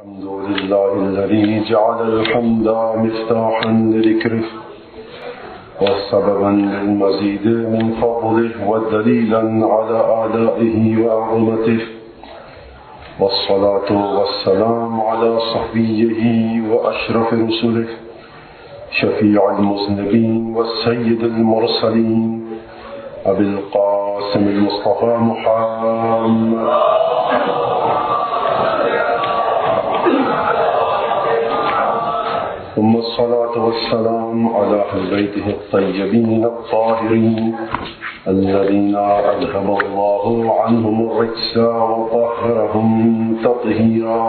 الحمد لله الذي جعل الحمد مفتاحا لذكره وسببا للمزيد من فضله ودليلا على آلائه وعظمته، والصلاة والسلام على صفيه وأشرف رسله شفيع المذنبين والسيد المرسلين أبي القاسم المصطفى محمد ثم الصلاة والسلام على أهل بيته الطيبين الطاهرين الذين أذهب الله عنهم الرجس وطهرهم تطهيرا.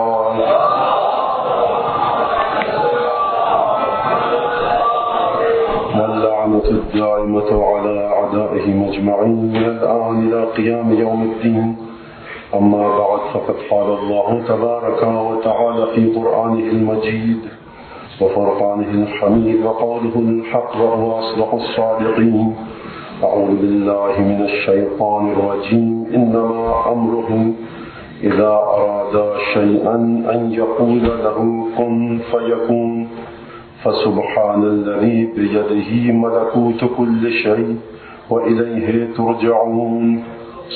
واللعنة الدائمة على أعدائهم أجمعين من الآن إلى قيام يوم الدين. أما بعد، فقد قال الله تبارك وتعالى في قرآنه المجيد وفرقانه الحميد وقوله الحق وهو أصدق الصادقين: أعوذ بالله من الشيطان الرجيم. إنما أمره إذا أراد شيئا أن يقول له كن فيكون. فسبحان الذي بيده ملكوت كل شيء وإليه ترجعون.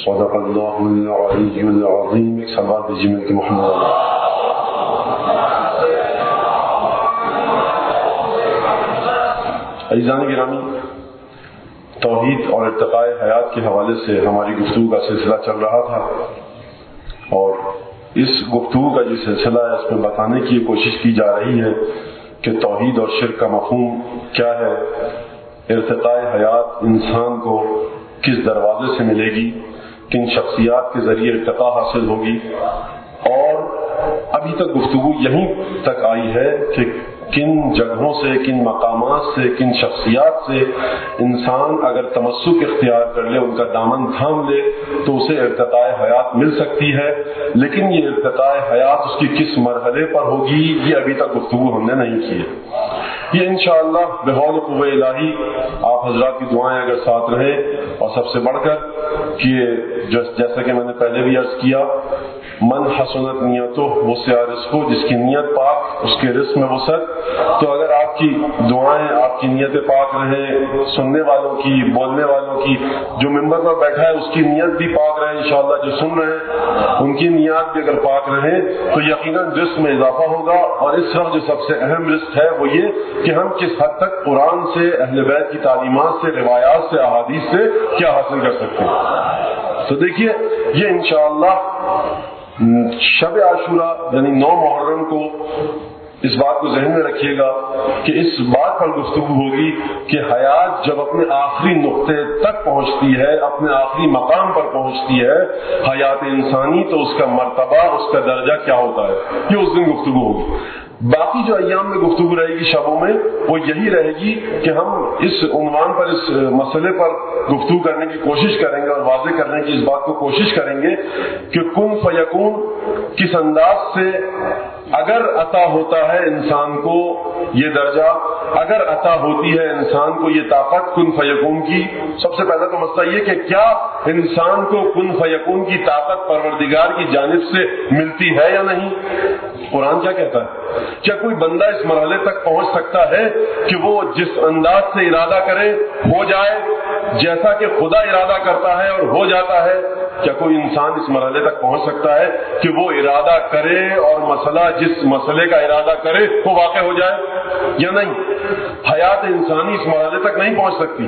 صدق الله العلي العظيم. صلوات بجملة محمد. عزیزان گرامی، توحید اور ارتقاء حیات کے حوالے سے ہماری گفتگو کا سلسلہ چل رہا تھا، اور اس گفتگو کا جو سلسلہ ہے اس میں بتانے کی کوشش کی جا رہی ہے کہ توحید اور شرک کا مفہوم کیا ہے، ارتقاء حیات انسان کو کس دروازے سے ملے گی، کن شخصیات کے ذریعے ارتقاء حاصل ہوگی. اور ابھی تک گفتگو یہیں تک آئی ہے کہ کن جگہوں سے، کن مقامات سے، کن شخصیات سے انسان اگر تمسک اختیار کر لے، ان کا دامن تھام لے، تو اسے ارتقاء حیات مل سکتی ہے. لیکن یہ ارتقاء حیات اس کی کس مرحلے پر ہوگی، یہ ابھی تک گفتگو ہم نے نہیں کی ہے. یہ انشاءاللہ بحول قوہ الہی آپ حضرات کی دعائیں اگر ساتھ رہیں، اور سب سے بڑھ کر کہ جیسا کہ میں نے پہلے بھی عرض کیا، من حسنت نیتو وسع رزقہ، جس کی نیت پاک اس کے رزق میں وسعت. تو اگر آپ کی دعائیں، آپ کی نیتیں پاک رہیں، سننے والوں کی، بولنے والوں کی، جو ممبر پر بیٹھا ہے اس کی نیت بھی پاک رہے انشاءاللہ، جو سن رہے ہیں ان کی نیات بھی اگر پاک رہیں تو یقیناً رزق میں اضافہ ہوگا. اور اس وقت جو سب سے اہم رزق ہے وہ یہ کہ ہم کس حد تک قرآن سے، اہل بیت کی تعلیمات سے، روایات سے، احادیث سے کیا حاصل کر سکتے ہیں. تو دیکھیے، یہ انشاءاللہ شب عاشوراء یعنی 9 محرم کو اس بات کو ذہن میں رکھیے گا کہ اس بات پر گفتگو ہوگی کہ حیات جب اپنے آخری نقطے تک پہنچتی ہے، اپنے آخری مقام پر پہنچتی ہے حیات انسانی، تو اس کا مرتبہ، اس کا درجہ کیا ہوتا ہے، یہ اس دن گفتگو ہوگی. باقی جو ایام میں گفتگو رہے گی، شبوں میں، وہ یہی رہے گی کہ ہم اس عنوان پر، اس مسئلے پر گفتگو کرنے کی کوشش کریں گے اور واضح کرنے کی اس بات کو کوشش کریں گے کہ کن فیکون کس انداز سے اگر عطا ہوتا ہے انسان کو یہ درجہ، اگر عطا ہوتی ہے انسان کو یہ طاقت کن فیکون کی. سب سے پہلا تو مسئلہ یہ کہ کیا انسان کو کن فیکون کی طاقت پروردگار کی جانب سے ملتی ہے یا نہیں. قرآن کیا کہتا ہے؟ کیا کوئی بندہ اس مرحلے تک پہنچ سکتا ہے کہ وہ جس انداز سے ارادہ کرے ہو جائے، جیسا کہ خدا ارادہ کرتا ہے اور ہو جاتا ہے؟ کیا کوئی انسان اس مرحلے تک پہنچ سکتا ہے کہ وہ ارادہ کرے اور مسئلہ، جس مسئلے کا ارادہ کرے وہ واقع ہو جائے یا نہیں؟ حیات انسانی اس مرحلے تک نہیں پہنچ سکتی.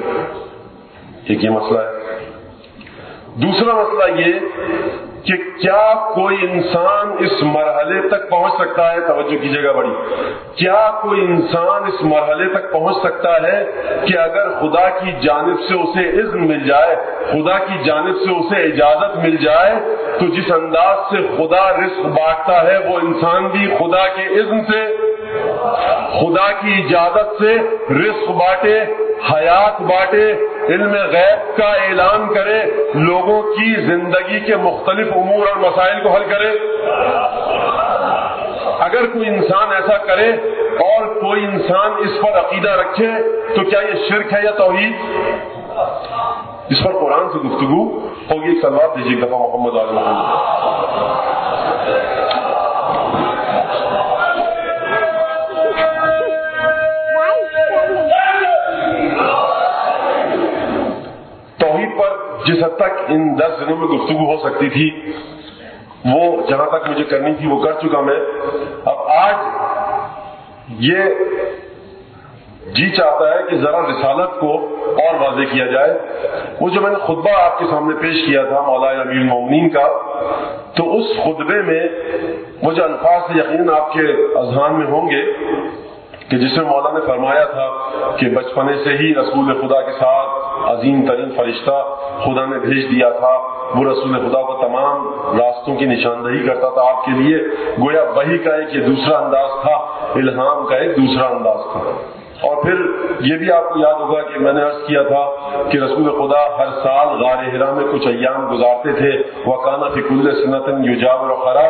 ایک یہ مسئلہ ہے. دوسرا مسئلہ یہ کہ کیا کوئی انسان اس مرحلے تک پہنچ سکتا ہے، توجہ کیجیے گا بڑی، کیا کوئی انسان اس مرحلے تک پہنچ سکتا ہے کہ اگر خدا کی جانب سے اسے اذن مل جائے، خدا کی جانب سے اسے اجازت مل جائے، تو جس انداز سے خدا رزق بانٹتا ہے وہ انسان بھی خدا کے اذن سے، خدا کی اجازت سے رزق بانٹے، حیات بانٹے، علم غیب کا اعلان کرے، لوگوں کی زندگی کے مختلف امور اور مسائل کو حل کرے؟ اگر کوئی انسان ایسا کرے اور کوئی انسان اس پر عقیدہ رکھے تو کیا یہ شرک ہے یا توحید؟ اس پر قرآن سے گفتگو ہوگی. ایک صلوات دیجیے دفعہ محمد علیہ وسلم. جس حد تک ان 10 دنوں میں گفتگو ہو سکتی تھی وہ جہاں تک مجھے کرنی تھی وہ کر چکا میں. اب آج یہ جی چاہتا ہے کہ ذرا رسالت کو اور واضح کیا جائے. وہ جو میں نے خطبہ آپ کے سامنے پیش کیا تھا مولانا امیر المومنین کا، تو اس خطبے میں وہ جو الفاظ تھے یقیناً آپ کے اذہان میں ہوں گے کہ جس میں مولانا نے فرمایا تھا کہ بچپنے سے ہی رسول خدا کے ساتھ عظیم ترین فرشتہ خدا نے بھیج دیا تھا. وہ رسول خدا کو تمام راستوں کی نشاندہی کرتا تھا آپ کے لیے. گویا وحی کا ایک یہ دوسرا انداز تھا، الہام کا ایک دوسرا انداز تھا. اور پھر یہ بھی آپ کو یاد ہوگا کہ میں نے عرض کیا تھا کہ رسول خدا ہر سال غار حرا میں کچھ ایام گزارتے تھے. وَكَانَ فِي كُلِّ سَنَةٍ يُجَاوِرُ خَرَا،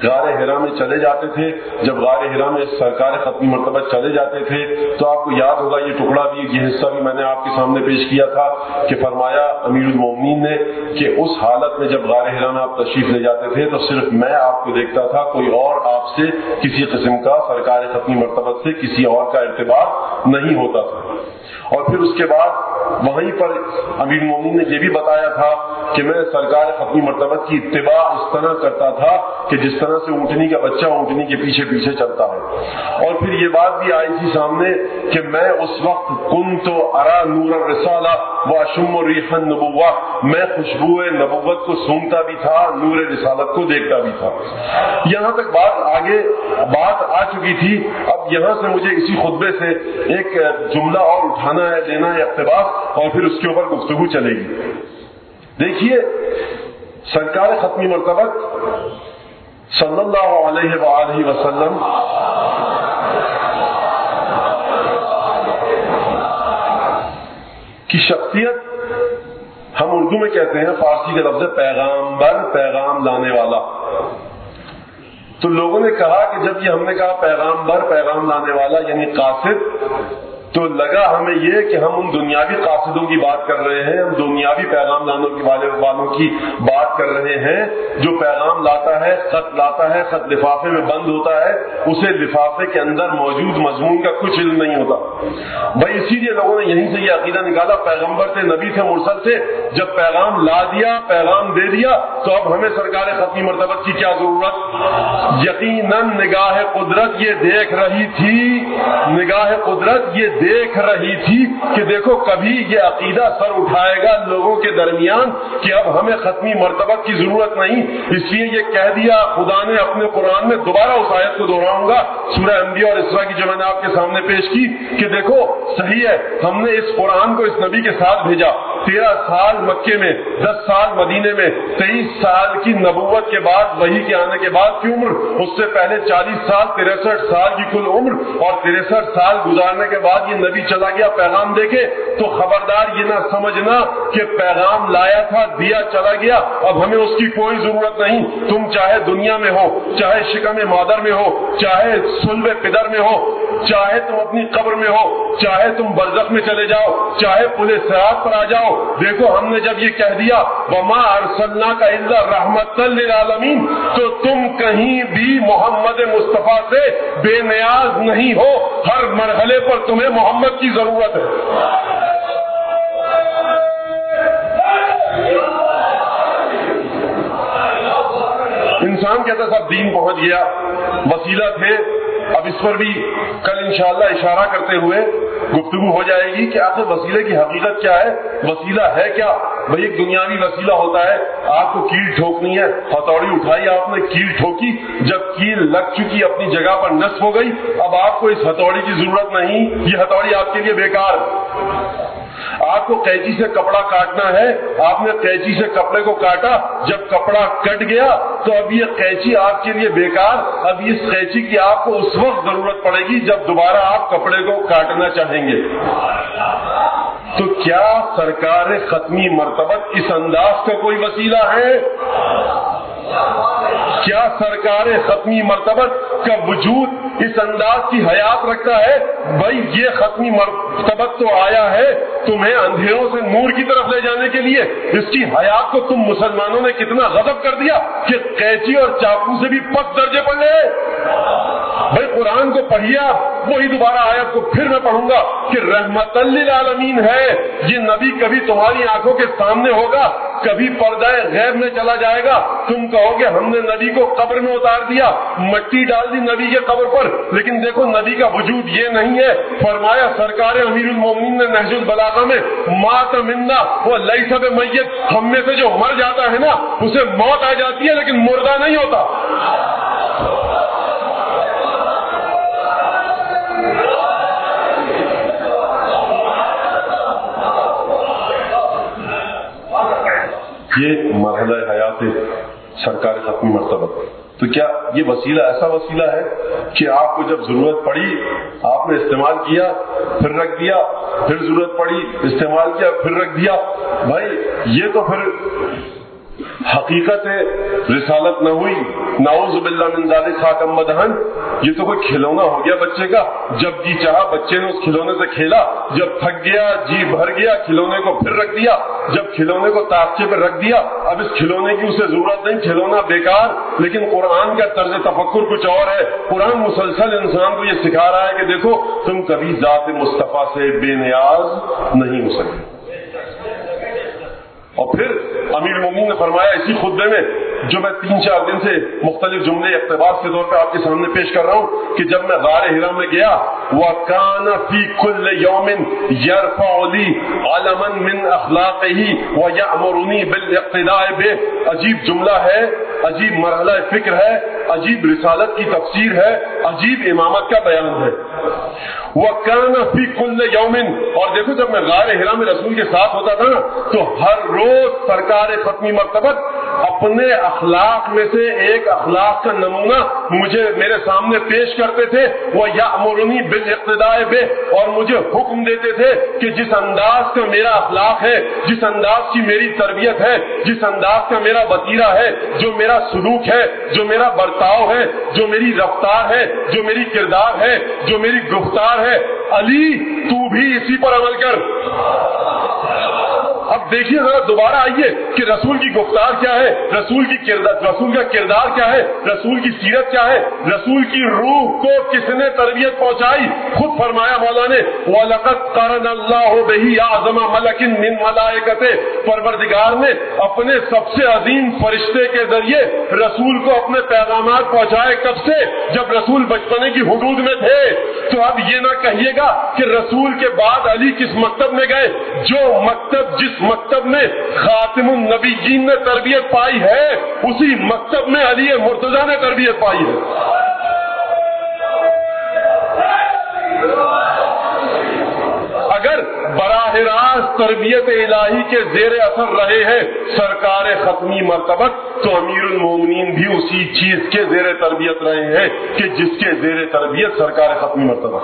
غار حرا میں چلے جاتے تھے. جب غار حرا میں سرکار ختمی مرتبہ چلے جاتے تھے تو آپ کو یاد ہوگا یہ ٹکڑا بھی، یہ حصہ بھی میں نے آپ کے سامنے پیش کیا تھا کہ فرمایا امیر المومنین نے کہ اس حالت میں جب غار حرا میں آپ تشریف لے جاتے تھے تو صرف میں آپ کو دیکھتا تھا، کوئی اور آپ سے کسی قسم کا سرکار ختمی مرتبہ سے کسی اور کا ارتباط نہیں ہوتا تھا. اور پھر اس کے بعد وہیں پر امیر المومنین نے یہ بھی بتایا تھا کہ میں سرکار ختمی مرتبہ کی اتباع اس طرح کرتا تھا کہ جس طرح سے اونٹنی کا بچہ اونٹنی کے پیچھے پیچھے چلتا ہے. اور پھر یہ بات بھی آئی تھی سامنے کہ میں اس وقت کنت ارا نور الرسالہ واشم ریح النبوہ، میں خوشبو نبوت کو سونگتا بھی تھا، نور رسالت کو دیکھتا بھی تھا. یہاں تک بات آ چکی تھی. اب یہاں سے مجھے اسی خطبے سے ایک جملہ اور اٹھانا ہے، لینا ہے اقتباس، اور پھر اس کے اوپر گفتگو چلے گی. دیکھیے سرکار ختمی مرتبہ صلی اللہ علیہ وآلہ وسلم کی شخصیت ہم اردو میں کہتے ہیں، فارسی کا لفظ ہے پیغامبر، پیغام لانے والا. تو لوگوں نے کہا کہ جب یہ ہم نے کہا پیغامبر، پیغام لانے والا یعنی قاصد، تو لگا ہمیں یہ کہ ہم ان دنیاوی قاصدوں کی بات کر رہے ہیں، ہم دنیاوی پیغام لانے والوں کی بات کر رہے ہیں. جو پیغام لاتا ہے، خط لاتا ہے، خط لفافے میں بند ہوتا ہے، اسے لفافے کے اندر موجود مضمون کا کچھ علم نہیں ہوتا. بھائی اسی لیے لوگوں نے یہیں سے یہ عقیدہ نکالا پیغمبر تھے، نبی تھے، مرسل تھے، جب پیغام لا دیا، پیغام دے دیا، تو اب ہمیں سرکار ختمی مرتبت کی کیا ضرورت. یقیناً نگاہ قدرت یہ دیکھ رہی تھی، نگاہ قدرت یہ دیکھ رہی تھی کہ دیکھو کبھی یہ عقیدہ سر اٹھائے گا لوگوں کے درمیان کہ اب ہمیں ختمی مرتبت کی ضرورت نہیں. اس لیے یہ کہہ دیا خدا نے اپنے قرآن میں، دوبارہ اس آیت کو دہراؤں گا سورہ انبیاء اور اسراء کی جو میں نے آپ کے سامنے پیش کی، کہ دیکھو صحیح ہے ہم نے اس قرآن کو اس نبی کے ساتھ بھیجا. 13 سال مکے میں، 10 سال مدینے میں، 23 سال کی نبوت کے بعد، وحی کے آنے کے بعد کی عمر، اس سے پہلے 40 سال، 63 سال کی کل عمر، اور 63 سال گزارنے کے بعد یہ نبی چلا گیا پیغام دے کے. تو خبردار یہ نہ سمجھنا کہ پیغام لایا تھا، دیا، چلا گیا، اب ہمیں اس کی کوئی ضرورت نہیں. تم چاہے دنیا میں ہو، چاہے شکم مادر میں ہو، چاہے صلب پدر میں ہو، چاہے تم اپنی قبر میں ہو، چاہے تم برزخ میں چلے جاؤ، چاہے پل صراط پر آ جاؤ. دیکھو ہم نے جب یہ کہہ دیا وما ارسلناک الا رحمۃ للعالمین، تو تم کہیں بھی محمد مصطفیٰ سے بے نیاز نہیں ہو. ہر مرحلے پر تمہیں محمد کی ضرورت ہے. انسان کہتا صاحب دین پہنچ گیا، وسیلہ تھے. اب اس پر بھی کل انشاءاللہ اشارہ کرتے ہوئے گفتگو ہو جائے گی کہ آخر وسیلے کی حقیقت کیا ہے، وسیلہ ہے کیا. بھئی ایک دنیاوی وسیلہ ہوتا ہے، آپ کو کیل ٹھوکنی ہے، ہتھوڑی اٹھائی آپ نے، کیل ٹھوکی، جب کیل لگ چکی اپنی جگہ پر نصب ہو گئی، اب آپ کو اس ہتھوڑی کی ضرورت نہیں، یہ ہتھوڑی آپ کے لیے بیکار. آپ کو قینچی سے کپڑا کاٹنا ہے، آپ نے قینچی سے کپڑے کو کاٹا، جب کپڑا کٹ گیا تو اب یہ قینچی آپ کے لیے بیکار. اب اس قینچی کی آپ کو اس وقت ضرورت پڑے گی جب دوبارہ آپ کپڑے کو کاٹنا چاہیں گے. تو کیا سرکار ختمی مرتبت اس انداز کا کوئی وسیلہ ہے؟ کیا سرکار ختمی مرتبت کا وجود اس انداز کی حیات رکھتا ہے؟ بھائی یہ ختمی مرتبت تو آیا ہے تمہیں اندھیروں سے نور کی طرف لے جانے کے لیے. اس کی حیات کو تم مسلمانوں نے کتنا غضب کر دیا کہ قینچی اور چاقو سے بھی پس درجے پر لے. بھائی قرآن کو پڑھیے آپ، وہی دوبارہ آیت کو پھر میں پڑھوں گا کہ رحمت للعالمین ہے، یہ نبی کبھی تمہاری آنکھوں کے سامنے ہوگا، کبھی پردہ غیب میں چلا جائے گا، تم کہو گے ہم نے نبی کو قبر میں اتار دیا، مٹی ڈال دی نبی کے قبر پر، لیکن دیکھو نبی کا وجود یہ نہیں ہے۔ فرمایا سرکار امیر المومنین نے نہج البلاغہ میں، مات منا وہ لیس بمیت، ہم میں سے جو مر جاتا ہے نا اسے موت آ جاتی ہے لیکن مردہ نہیں ہوتا۔ یہ مرحلہ حیات سرکار ختم مرتبہ، تو کیا یہ وسیلہ ایسا وسیلہ ہے کہ آپ کو جب ضرورت پڑی آپ نے استعمال کیا پھر رکھ دیا، پھر ضرورت پڑی استعمال کیا پھر رکھ دیا؟ بھائی یہ تو پھر حقیقت رسالت نہ ہوئی، نعوذ باللہ من ذالک خاکم مدہن۔ یہ تو کوئی کھلونا ہو گیا بچے کا، جب جی چاہا بچے نے اس کھلونے سے کھیلا، جب تھک گیا جی بھر گیا کھلونے کو پھر رکھ دیا، جب کھلونے کو تاخچے پہ رکھ دیا اب اس کھلونے کی اسے ضرورت نہیں، کھلونا بیکار۔ لیکن قرآن کا طرز تفکر کچھ اور ہے، قرآن مسلسل انسان کو یہ سکھا رہا ہے کہ دیکھو تم کبھی ذات مصطفیٰ سے بے نیاز نہیں ہو سکتے۔ اور پھر امیر المومنین نے فرمایا اسی خطبے میں، جو میں 3-4 دن سے مختلف جملے اقتباس کے طور پہ آپ کے سامنے پیش کر رہا ہوں، کہ جب میں غار حرا میں گیا، وَكَانَ فِي كُلِّ يَوْمٍ يَرْفَعُ لِي عَلَمًا مِّنْ أَخْلَاقِهِ وَيَأْمُرُنِي بِالْاقْتِدَاءِ بِهِ۔ عجیب جملہ ہے، عجیب مرحلہ فکر ہے، عجیب رسالت کی تفسیر ہے، عجیب امامت کا بیان ہے۔ وَكَانَ فِي كُلِّ يَوْمٍ، اور دیکھو جب میں غار حرا میں رسول کے ساتھ ہوتا تھا نا تو ہر روز سرکار ختمی مرتبت اپنے اخلاق میں سے ایک اخلاق کا نمونہ مجھے میرے سامنے پیش کرتے تھے، وہ یأمرنی بالاقتداء بہ، اور مجھے حکم دیتے تھے کہ جس انداز کا میرا اخلاق ہے، جس انداز کی میری تربیت ہے، جس انداز کا میرا وتیرہ ہے، جو میرا سلوک ہے، جو میرا برتاؤ ہے، جو میری رفتار ہے، جو میری کردار ہے، جو میری گفتار ہے، علی تو بھی اسی پر عمل کر۔ اب دیکھیے ذرا دوبارہ آئیے کہ رسول کی گفتار کیا ہے، رسول کا کردار کیا ہے، رسول کی سیرت کیا ہے، رسول کی روح کو کس نے تربیت پہنچائی؟ خود فرمایا مولا نے، وَلَقَدْ قَرَنَ اللَّهُ بِهِ أَعْظَمَ مَلَكٍ مِّن مَلَائِكَتِهِ، پروردگار نے اپنے سب سے عظیم فرشتے کے ذریعے رسول کو اپنے پیغامات پہنچائے۔ کب سے؟ جب رسول بچپنے کی حدود میں تھے۔ تو اب یہ نہ کہیے گا کہ رسول کے بعد علی کس مکتب میں گئے، جو مکتب جس مکتب میں خاتم النبیین نے تربیت پائی ہے اسی مکتب میں علی مرتضیٰ نے تربیت پائی ہے۔ اگر براہ راست تربیت الہی کے زیر اثر رہے ہیں سرکار ختمی مرتبت، تو امیر المومنین بھی اسی چیز کے زیر تربیت رہے ہیں کہ جس کے زیر تربیت سرکار ختمی مرتبت۔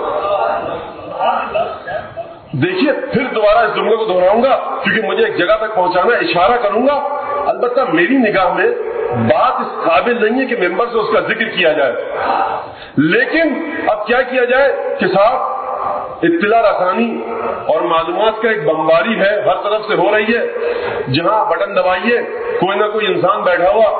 دیکھیے پھر دوبارہ اس جملے کو دہراؤں گا کیونکہ مجھے ایک جگہ تک پہنچانا، اشارہ کروں گا، البتہ میری نگاہ میں بات اس قابل نہیں ہے کہ ممبر سے اس کا ذکر کیا جائے، لیکن اب کیا کیا جائے کہ صاحب اطلاع رسانی اور معلومات کا ایک بمباری ہے، ہر طرف سے ہو رہی ہے، جہاں بٹن دبائیے کوئی نہ کوئی انسان بیٹھا ہوا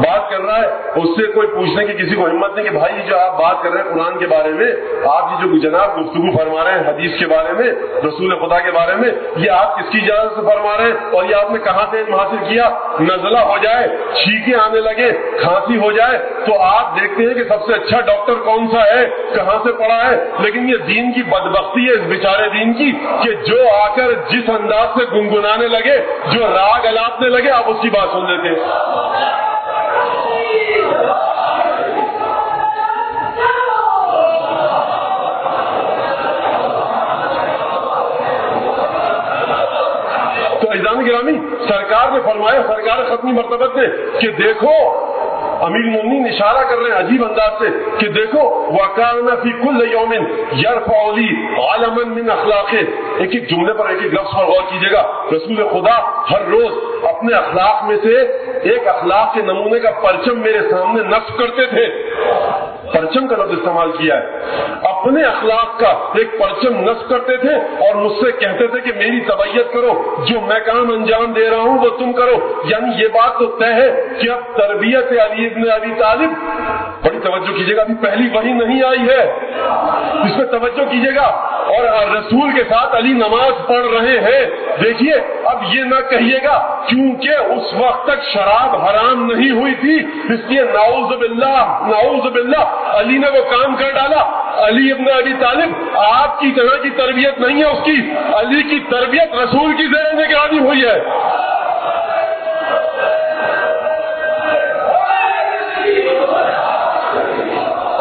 بات کر رہا ہے، اس سے کوئی پوچھنے کی کسی کو ہمت نہیں کہ بھائی جو آپ بات کر رہے ہیں قرآن کے بارے میں، آپ یہ جو جناب گفتگو فرما رہے ہیں حدیث کے بارے میں، رسول خدا کے بارے میں، یہ آپ کس کی اجازت سے فرما رہے ہیں اور یہ آپ نے کہاں سے علم حاصل کیا؟ نزلہ ہو جائے، چھینکیں آنے لگے، کھانسی ہو جائے تو آپ دیکھتے ہیں کہ سب سے اچھا ڈاکٹر کون سا ہے، کہاں سے پڑھا ہے، لیکن یہ دین کی بدبختی ہے اس بیچارے دین کی کہ جو آ کر جس انداز سے گنگنانے لگے، جو راگ الاپنے لگے، آپ اس کی بات سن لیتے ہیں۔ گرامی سرکار نے فرمایا، سرکار ختمی مرتبت نے کہ دیکھو، امیر المومنین اشارہ کر رہے ہیں عجیب انداز سے کہ دیکھو وَكَانَ فِي كُلِّ يَوْمٍ يَرْفَعُ لِي عَلَمًا مِّنْ أَخْلَاقِهِ، ایک ایک جملے پر ایک ایک لفظ پر غور کیجیے گا۔ رسول خدا ہر روز اپنے اخلاق میں سے ایک اخلاق کے نمونے کا پرچم میرے سامنے نصب کرتے تھے۔ پرچم کا لفظ استعمال کیا ہے، اپنے اخلاق کا ایک پرچم نصب کرتے تھے اور مجھ سے کہتے تھے کہ میری تبعیت کرو، جو میں کام انجام دے رہا ہوں وہ تم کرو۔ یعنی یہ بات تو طے ہے کہ اب تربیت علی ابن ابی طالب بڑی توجہ کیجیے گا، ابھی پہلی وحی نہیں آئی ہے، اس پہ توجہ کیجیے گا۔ اور رسول کے ساتھ علی نماز پڑھ رہے ہیں، دیکھیے اب یہ نہ کہیے گا کیونکہ اس وقت تک شراب حرام نہیں ہوئی تھی اس لیے نعوذ باللہ علی نے وہ کام کر ڈالا۔ علی ابن ابی طالب آپ کی طرح کی تربیت نہیں ہے اس کی، علی کی تربیت رسول کی زیر نگرانی ہوئی ہے۔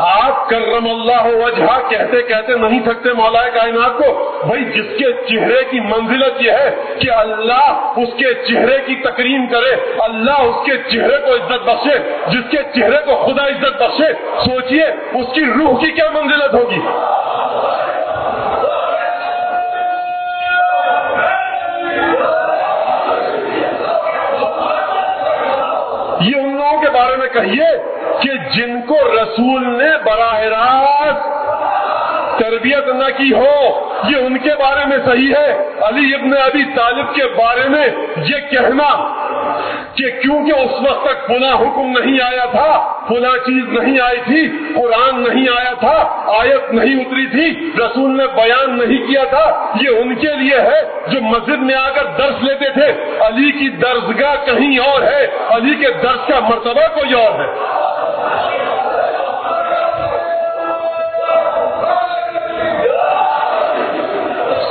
آپ کرم اللہ وجہہ کہتے کہتے نہیں تھکتے مولا کائنات کو۔ بھائی جس کے چہرے کی منزلت یہ ہے کہ اللہ اس کے چہرے کی تکریم کرے، اللہ اس کے چہرے کو عزت بخشے، جس کے چہرے کو خدا عزت بخشے، سوچئے اس کی روح کی کیا منزلت ہوگی۔ یہ ان لوگوں کے بارے میں کہیے کہ جن کو رسول نے براہ راست تربیت نہ کی ہو، یہ ان کے بارے میں صحیح ہے۔ علی ابن ابی طالب کے بارے میں یہ کہنا کہ کیونکہ اس وقت تک فلاں حکم نہیں آیا تھا، فلاں چیز نہیں آئی تھی، قرآن نہیں آیا تھا، آیت نہیں اتری تھی، رسول نے بیان نہیں کیا تھا، یہ ان کے لیے ہے جو مسجد میں آ کر درس لیتے تھے۔ علی کی درسگاہ کہیں اور ہے، علی کے درس کا مرتبہ کوئی اور ہے۔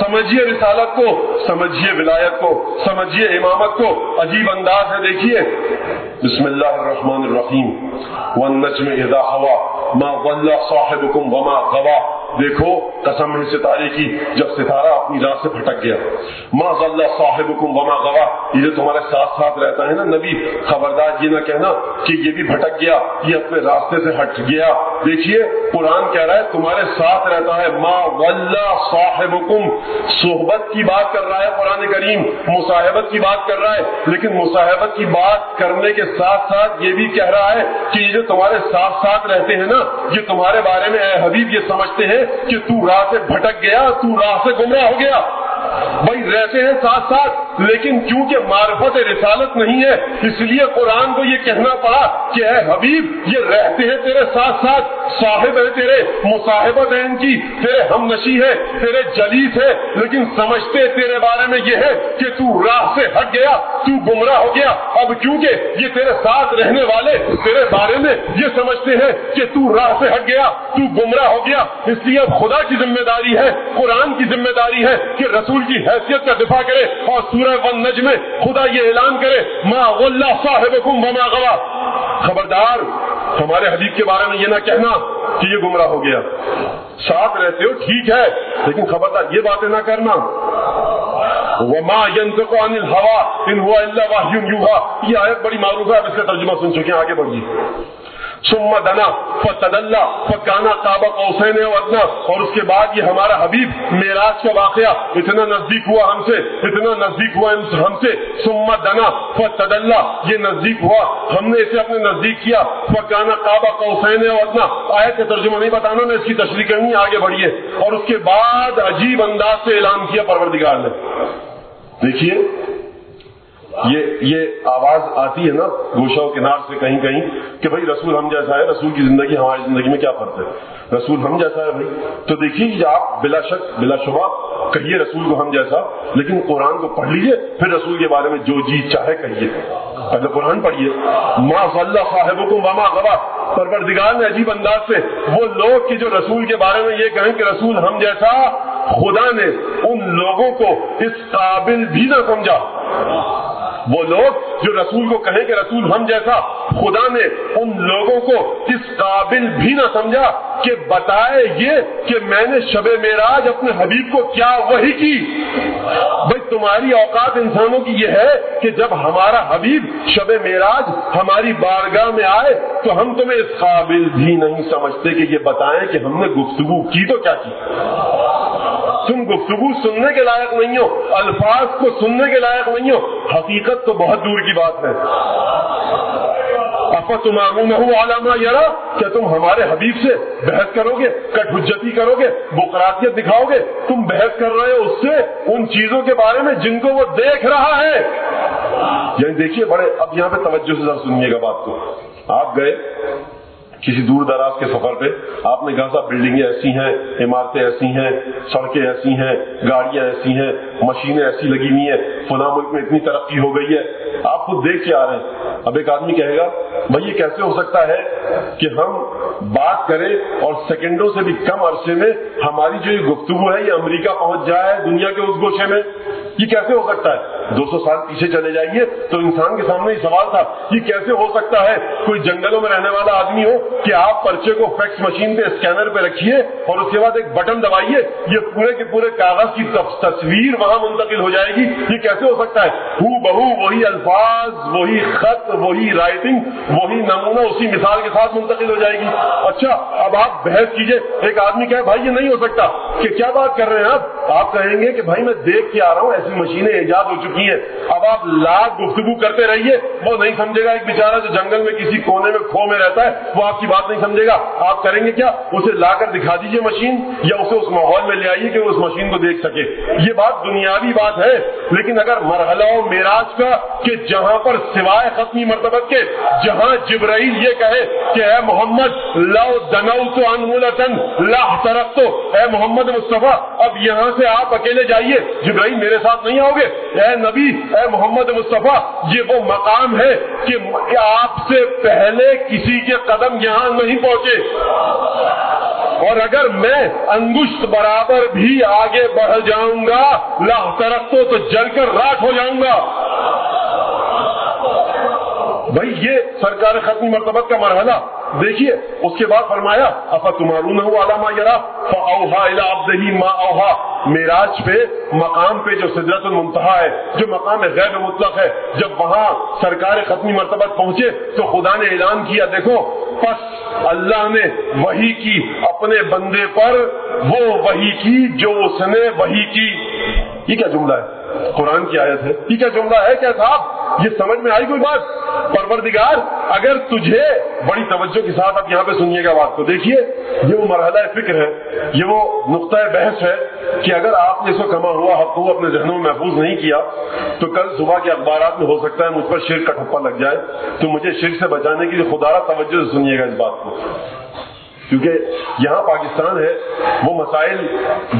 سمجھیے رسالت کو، سمجھیے ولایت کو، سمجھیے امامت کو۔ عجیب انداز ہے، دیکھیے بسم اللہ الرحمن الرحیم والنجم اذا ہوا ما ضل صاحبکم وما غوا۔ دیکھو قسم ہے ستارے کی، جب ستارہ اپنی راہ سے بھٹک گیا، ما ضل صاحبکم وما غوا، یہ تمہارے ساتھ ساتھ رہتا ہے نا نبی، خبردار یہ نہ کہنا کہ یہ بھی بھٹک گیا، یہ اپنے راستے سے ہٹ گیا۔ دیکھیے قرآن کہہ رہا ہے تمہارے ساتھ رہتا ہے، ما ضل صاحبکم، صحبت کی بات کر رہا ہے قرآن کریم، مصاحبت کی بات کر رہا ہے، لیکن مصاحبت کی بات کرنے کے ساتھ ساتھ یہ بھی کہہ رہا ہے کہ یہ جو تمہارے ساتھ ساتھ رہتے ہیں نا، یہ تمہارے بارے میں اے حبیب یہ سمجھتے ہیں کہ تو راہ سے بھٹک گیا، تو راہ سے گمراہ ہو گیا۔ بھائی رہتے ہیں ساتھ ساتھ، لیکن کیونکہ معرفت رسالت نہیں ہے اس لیے قرآن کو یہ کہنا پڑا کہ اے حبیب یہ رہتے ہیں تیرے ساتھ ساتھ، صاحب ہے تیرے، مصاحبت ہے ان کی، تیرے ہم نشی ہے، تیرے جلیس ہے، لیکن سمجھتے تیرے بارے میں یہ ہے کہ تو راہ سے ہٹ گیا، تو گمراہ ہو گیا۔ اب کیونکہ یہ تیرے ساتھ رہنے والے تیرے بارے میں یہ سمجھتے ہیں کہ تو راہ سے ہٹ گیا، تو گمراہ ہو گیا، اس لیے اب خدا کی ذمہ داری ہے، قرآن کی ذمہ داری ہے کہ رسول کی حیثیت کا دفاع کرے، اور سورہ والنجم میں خدا یہ اعلان کرے ما ضل صاحبکم وما غوا۔ خبردار ہمارے حبیب کے بارے میں یہ نہ کہنا کہ یہ گمراہ ہو گیا۔ ساتھ رہتے ہو ٹھیک ہے، لیکن خبردار یہ باتیں نہ کرنا۔ وما ينطق عن الهوى ان هو الا وحي يوحى، یہ آیت بڑی معروف ہے، آپ اس کا ترجمہ سن چکے ہیں، آگے بڑھیے۔ ثم دنا فتدلى فكان قاب قوسين او ادنى، اور اس کے بعد یہ ہمارا حبیب معراج کا واقعہ اتنا نزدیک ہوا ہم سے، اتنا نزدیک ہوا ہم سے۔ ثم دنا فتدلى، یہ نزدیک ہوا، ہم نے اسے اپنے نزدیک کیا۔ فكان قاب قوسين او ادنى، آیت کا ترجمہ نہیں بتانا، میں اس کی تشریح کرنی، آگے بڑھیے۔ اور اس کے بعد عجیب انداز سے اعلان کیا پروردگار نے، دیکھیے یہ آواز آتی ہے نا گوشہ و کنار سے کہیں کہیں کہ بھائی رسول ہم جیسا ہے، رسول کی زندگی ہماری زندگی میں کیا فرق ہے، رسول ہم جیسا ہے بھائی۔ تو دیکھیے آپ بلا شک بلا شبہ کہیے رسول کو ہم جیسا، لیکن قرآن کو پڑھ لیجئے، پھر رسول کے بارے میں جو جی چاہے کہیے، پہلے قرآن پڑھیے۔ ما ضل صاحبکم وما غوا، پروردگار نے عجیب انداز سے وہ لوگ کہ جو رسول کے بارے میں یہ کہیں کہ رسول ہم جیسا، خدا نے ان لوگوں کو اس قابل بھی نہ سمجھا۔ وہ لوگ جو رسول کو کہیں کہ رسول ہم جیسا، خدا نے ان لوگوں کو اس قابل بھی نہ سمجھا کہ بتائے یہ کہ میں نے شب معراج اپنے حبیب کو کیا وحی کی۔ بھئی تمہاری اوقات انسانوں کی یہ ہے کہ جب ہمارا حبیب شب معراج ہماری بارگاہ میں آئے تو ہم تمہیں اس قابل بھی نہیں سمجھتے کہ یہ بتائیں کہ ہم نے گفتگو کی تو کیا کی۔ تم گفتگو سننے کے لائق نہیں ہو، الفاظ کو سننے کے لائق نہیں ہو، حقیقت تو بہت دور کی بات ہے۔ افتمارونہ علی ما یری، کیا تم ہمارے حبیب سے بحث کرو گے، کٹ حجتی کرو گے، بقراتیت دکھاؤ گے؟ تم بحث کر رہے ہو اس سے ان چیزوں کے بارے میں جن کو وہ دیکھ رہا ہے۔ یعنی دیکھیے بڑے، اب یہاں پہ توجہ سے ذرا سنیے گا بات کو۔ آپ گئے کسی دور دراز کے سفر پہ آپ نے کہا صاحب بلڈنگیں ایسی ہیں، عمارتیں ایسی ہیں، سڑکیں ایسی ہیں، گاڑیاں ایسی ہیں، مشینیں ایسی لگی ہوئی ہیں، فلاں ملک میں اتنی ترقی ہو گئی ہے، آپ خود دیکھ کے آ رہے ہیں. اب ایک آدمی کہے گا بھائی یہ کیسے ہو سکتا ہے کہ ہم بات کریں اور سیکنڈوں سے بھی کم عرصے میں ہماری جو یہ گفتگو ہے یہ امریکہ پہنچ جائے دنیا کے اس گوشے میں؟ یہ کیسے ہو سکتا ہے؟ 200 سال پیچھے چلے جائیے تو انسان کے سامنے یہ سوال تھا، یہ کیسے ہو سکتا ہے کوئی جنگلوں میں رہنے والا آدمی ہو کہ آپ پرچے کو فیکس مشین پہ اسکینر پہ رکھیے اور اس کے بعد ایک بٹن دبائیے، یہ پورے کے پورے کاغذ کی تصویر وہاں منتقل ہو جائے گی. یہ کیسے ہو سکتا ہے؟ ہو بہو وہی الفاظ، وہی خط، وہی رائٹنگ، وہی نمونہ اسی مثال کے ساتھ منتقل ہو جائے گی. اچھا اب آپ بحث کیجئے، ایک آدمی کہے بھائی یہ نہیں ہو سکتا، کہ کیا بات کر رہے ہیں آپ کہیں گے کہ بھائی میں دیکھ کے آ رہا ہوں ایسی مشینیں ایجاد ہو چکی ہیں. اب آپ لاکھ گفتگو کرتے رہیے، وہ نہیں سمجھے گا. ایک بیچارہ جو جنگل میں کسی کونے میں کھو میں رہتا ہے وہ آپ کی بات نہیں سمجھے گا. آپ کریں گے کیا؟ اسے لا کر دکھا دیجئے مشین، یا اسے اس ماحول میں لے آئیے کہ وہ اس مشین کو دیکھ سکے. یہ بات دنیاوی بات ہے، لیکن اگر مرحلہ و معراج کا کہ جہاں پر سوائے ختمی مرتبت کے جہاں جبرائیل یہ کہے کہ اے محمد لو دنوت عن ملتن لا احترقت، اے محمد مصطفیٰ اب یہاں سے آپ اکیلے جائیے، جبرائیل میرے ساتھ نہیں آؤ گے. اے نبی، اے محمد مصطفیٰ یہ وہ مقام ہے کہ آپ سے پہلے کسی کے قدم یہاں نہیں پہنچے، اور اگر میں انگشت برابر بھی آگے بڑھ جاؤں گا لا احترقت تو جل کر راکھ ہو جاؤں گا. بھائی یہ سرکار ختمی مرتبت کا مرحلہ دیکھیے. اس کے بعد فرمایا افتمارونہ علی ما یری فاوحی الی عبدہ ما اوحی. معراج پہ مقام پہ جو سدرۃ المنتہا ہے، جو مقام غیب مطلق ہے، جب وہاں سرکار ختمی مرتبت پہنچے تو خدا نے اعلان کیا دیکھو پس اللہ نے وحی کی اپنے بندے پر، وہ وحی کی جو اس نے وحی کی. یہ کیا جملہ ہے؟ قرآن کی آیت ہے. یہ کیا جملہ ہے؟ کیا صاحب یہ سمجھ میں آئی کوئی بات؟ پروردگار اگر تجھے، بڑی توجہ کے ساتھ آپ یہاں پہ سنیے گا بات کو، دیکھیے یہ وہ مرحلہ فکر ہے، یہ وہ نقطہ بحث ہے کہ اگر آپ نے اس کو کما ہوا حق کو اپنے ذہنوں میں محفوظ نہیں کیا تو کل صبح کے اخبارات میں ہو سکتا ہے مجھ پر شرک کا ٹھپا لگ جائے. تو مجھے شرک سے بچانے کے لیے خدا را توجہ سے سنیے گا اس بات کو، کیونکہ یہاں پاکستان ہے، وہ مسائل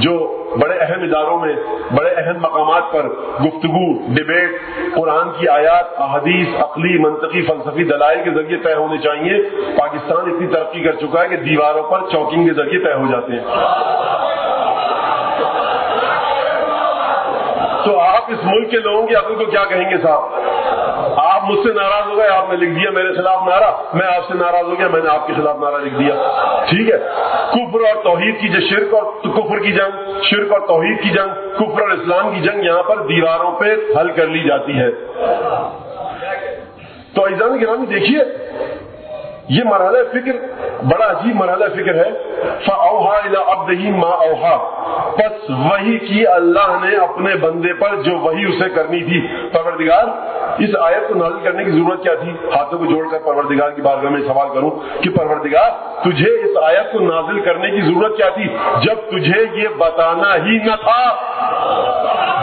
جو بڑے اہم اداروں میں، بڑے اہم مقامات پر گفتگو، ڈیبیٹ، قرآن کی آیات، احادیث، عقلی، منطقی، فلسفی دلائل کے ذریعے طے ہونے چاہیے. پاکستان اتنی ترقی کر چکا ہے کہ دیواروں پر چوکنگ کے ذریعے طے ہو جاتے ہیں. تو آپ اس ملک کے لوگوں کی عقل کو کیا کہیں گے صاحب؟ آپ مجھ سے ناراض ہو گئے، آپ نے لکھ دیا میرے خلاف نعرہ، میں آپ سے ناراض ہو گیا، میں نے آپ کے خلاف نعرہ لکھ دیا. ٹھیک ہے، کفر اور توحید کی جو شرک اور کفر کی جنگ، شرک اور توحید کی جنگ، کفر اور اسلام کی جنگ یہاں پر دیواروں پہ حل کر لی جاتی ہے. تو عزیزان گرامی دیکھیے یہ مرحلہ فکر بڑا عجیب مرحلہ فکر ہے. فاوحا الی عبدہ ما اوحا، پس وحی کی اللہ نے اپنے بندے پر جو وحی اسے کرنی تھی. پروردگار اس آیت کو نازل کرنے کی ضرورت کیا تھی؟ ہاتھوں کو جوڑ کر پروردگار کی بارگاہ میں سوال کروں کہ پروردگار تجھے اس آیت کو نازل کرنے کی ضرورت کیا تھی جب تجھے یہ بتانا ہی نہ تھا،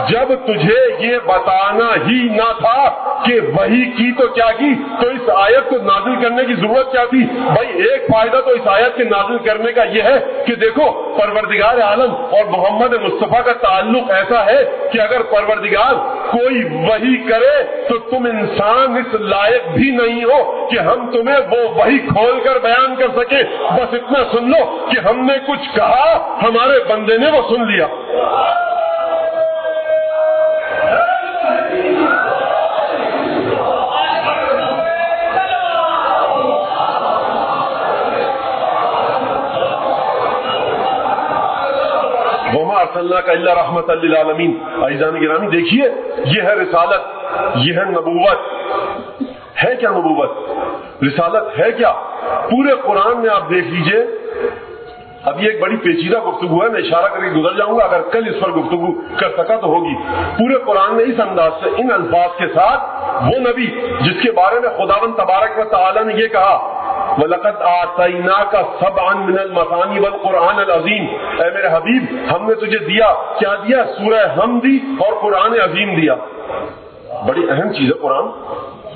جب تجھے یہ بتانا ہی نہ تھا کہ وحی کی تو کیا کی، تو اس آیت کو نازل کرنے کی ضرورت کیا تھی؟ بھائی ایک فائدہ تو اس آیت کے نازل کرنے کا یہ ہے کہ دیکھو پروردگار عالم اور محمد مصطفیٰ کا تعلق ایسا ہے کہ اگر پروردگار کوئی وحی کرے تو تم انسان اس لائق بھی نہیں ہو کہ ہم تمہیں وہ وحی کھول کر بیان کر سکے. بس اتنا سن لو کہ ہم نے کچھ کہا، ہمارے بندے نے وہ سن لیا. وما ارسلناک الا رحمۃ للعالمین. عزیزان گرامی دیکھیے یہ ہے رسالت، یہ ہے نبوت. ہے کیا نبوت؟ رسالت ہے کیا؟ پورے قرآن میں آپ دیکھ لیجئے. اب یہ ایک بڑی پیچیدہ گفتگو ہے، میں اشارہ کر کے گزر جاؤں گا، اگر کل اس پر گفتگو کر سکا تو ہوگی. پورے قرآن میں اس انداز سے، ان الفاظ کے ساتھ وہ نبی جس کے بارے میں خداوند تبارک و تعالی نے یہ کہا وَلَقَدْ آتَيْنَاكَ سَبْعًا مِنَ الْمَثَانِي وَالْقُرْآنَ الْعَظِيمِ. اے میرے حبیب ہم نے تجھے دیا، کیا دیا؟ سورہ حمد دی اور قرآن عظیم دیا. بڑی اہم چیز ہے قرآن.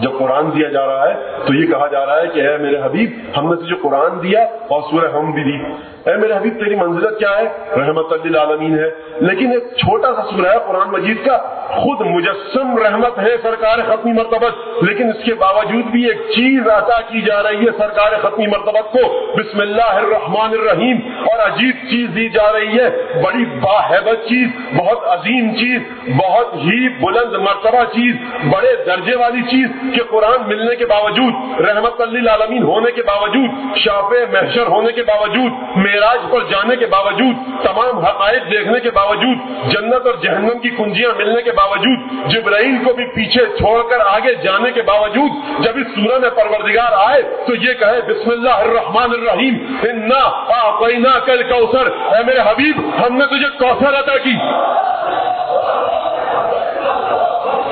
جب قرآن دیا جا رہا ہے تو یہ کہا جا رہا ہے کہ اے میرے حبیب ہم نے تجھے قرآن دیا اور سورہ ہم بھی دی، اے میرے حبیب تیری منزلت کیا ہے؟ رحمت للعالمین ہے. لیکن ایک چھوٹا سا سورہ ہے قرآن مجید کا، خود مجسم رحمت ہے سرکار ختمی مرتبت، لیکن اس کے باوجود بھی ایک چیز عطا کی جا رہی ہے سرکار ختمی مرتبت کو، بسم اللہ الرحمن الرحیم، اور عجیب چیز دی جا رہی ہے، بڑی باہیبت چیز، بہت عظیم چیز، بہت ہی بلند مرتبہ چیز، بڑے درجے والی چیز کہ قرآن ملنے کے باوجود، رحمت للعالمین ہونے کے باوجود، شافع محشر ہونے کے باوجود، معراج پر جانے کے باوجود، تمام حقائق دیکھنے کے باوجود، جنت اور جہنم کی کنجیاں ملنے کے باوجود، جبرائیل کو بھی پیچھے چھوڑ کر آگے جانے کے باوجود، جب اس سورہ میں پروردگار آئے تو یہ کہے بسم اللہ الرحمن الرحیم انا اعطیناک الکوثر، اے میرے حبیب ہم نے تجھے کوثر عطا کی.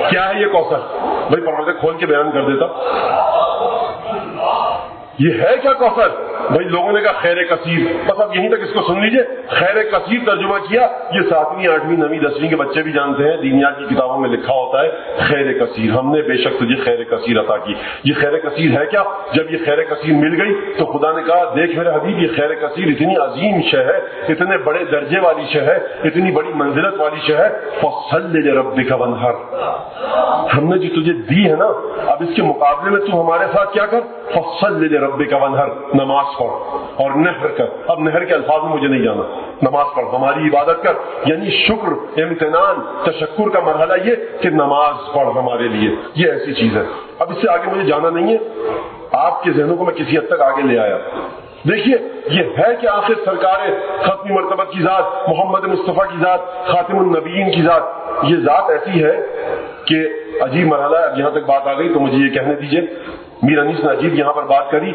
کیا ہے یہ کوثر؟ بھائی پروردگار کھول کے بیان کر دیتا، یہ ہے کیا کوثر؟ بھائی لوگوں نے کہا خیر کثیر، بس اب یہیں تک اس کو سن لیجئے. خیر کثیر ترجمہ کیا، یہ 7ویں 8ویں 9ویں 10ویں کے بچے بھی جانتے ہیں، دینیات کی کتابوں میں لکھا ہوتا ہے خیر کثیر، ہم نے بے شک تجھے خیر کثیر عطا کی. یہ خیر کثیر ہے کیا؟ جب یہ خیر کثیر مل گئی تو خدا نے کہا دیکھ میرے حبیب یہ خیر کثیر اتنی عظیم شے ہے، اتنے بڑے درجے والی شے ہے، اتنی بڑی منزلت والی شے ہے، فصل لربک وانحر، ہم نے جو تجھے دی ہے نا، اب اس کے مقابلے میں تو ہمارے ساتھ کیا کر، فصل لربک وانحر، نماز پڑھ اور نحر کر. اب نحر کے الفاظ میں مجھے نہیں جانا، نماز پڑھ، ہماری عبادت کر، یعنی شکر، امتنان، تشکر کا مرحلہ یہ کہ نماز پڑھ ہمارے لیے، یہ ایسی چیز ہے. اب اس سے آگے مجھے جانا نہیں ہے، آپ کے ذہنوں کو میں کسی حد تک آگے لے آیا. دیکھیے یہ ہے کہ آخر سرکار ختمی مرتبت کی ذات، محمد مصطفیٰ کی ذات، خاتم النبیین کی ذات، یہ ذات ایسی ہے کہ عجیب مرحلہ ہے. اب یہاں تک بات آ گئی تو مجھے یہ کہنے دیجئے، میر انیس نے عجیب یہاں پر بات کری،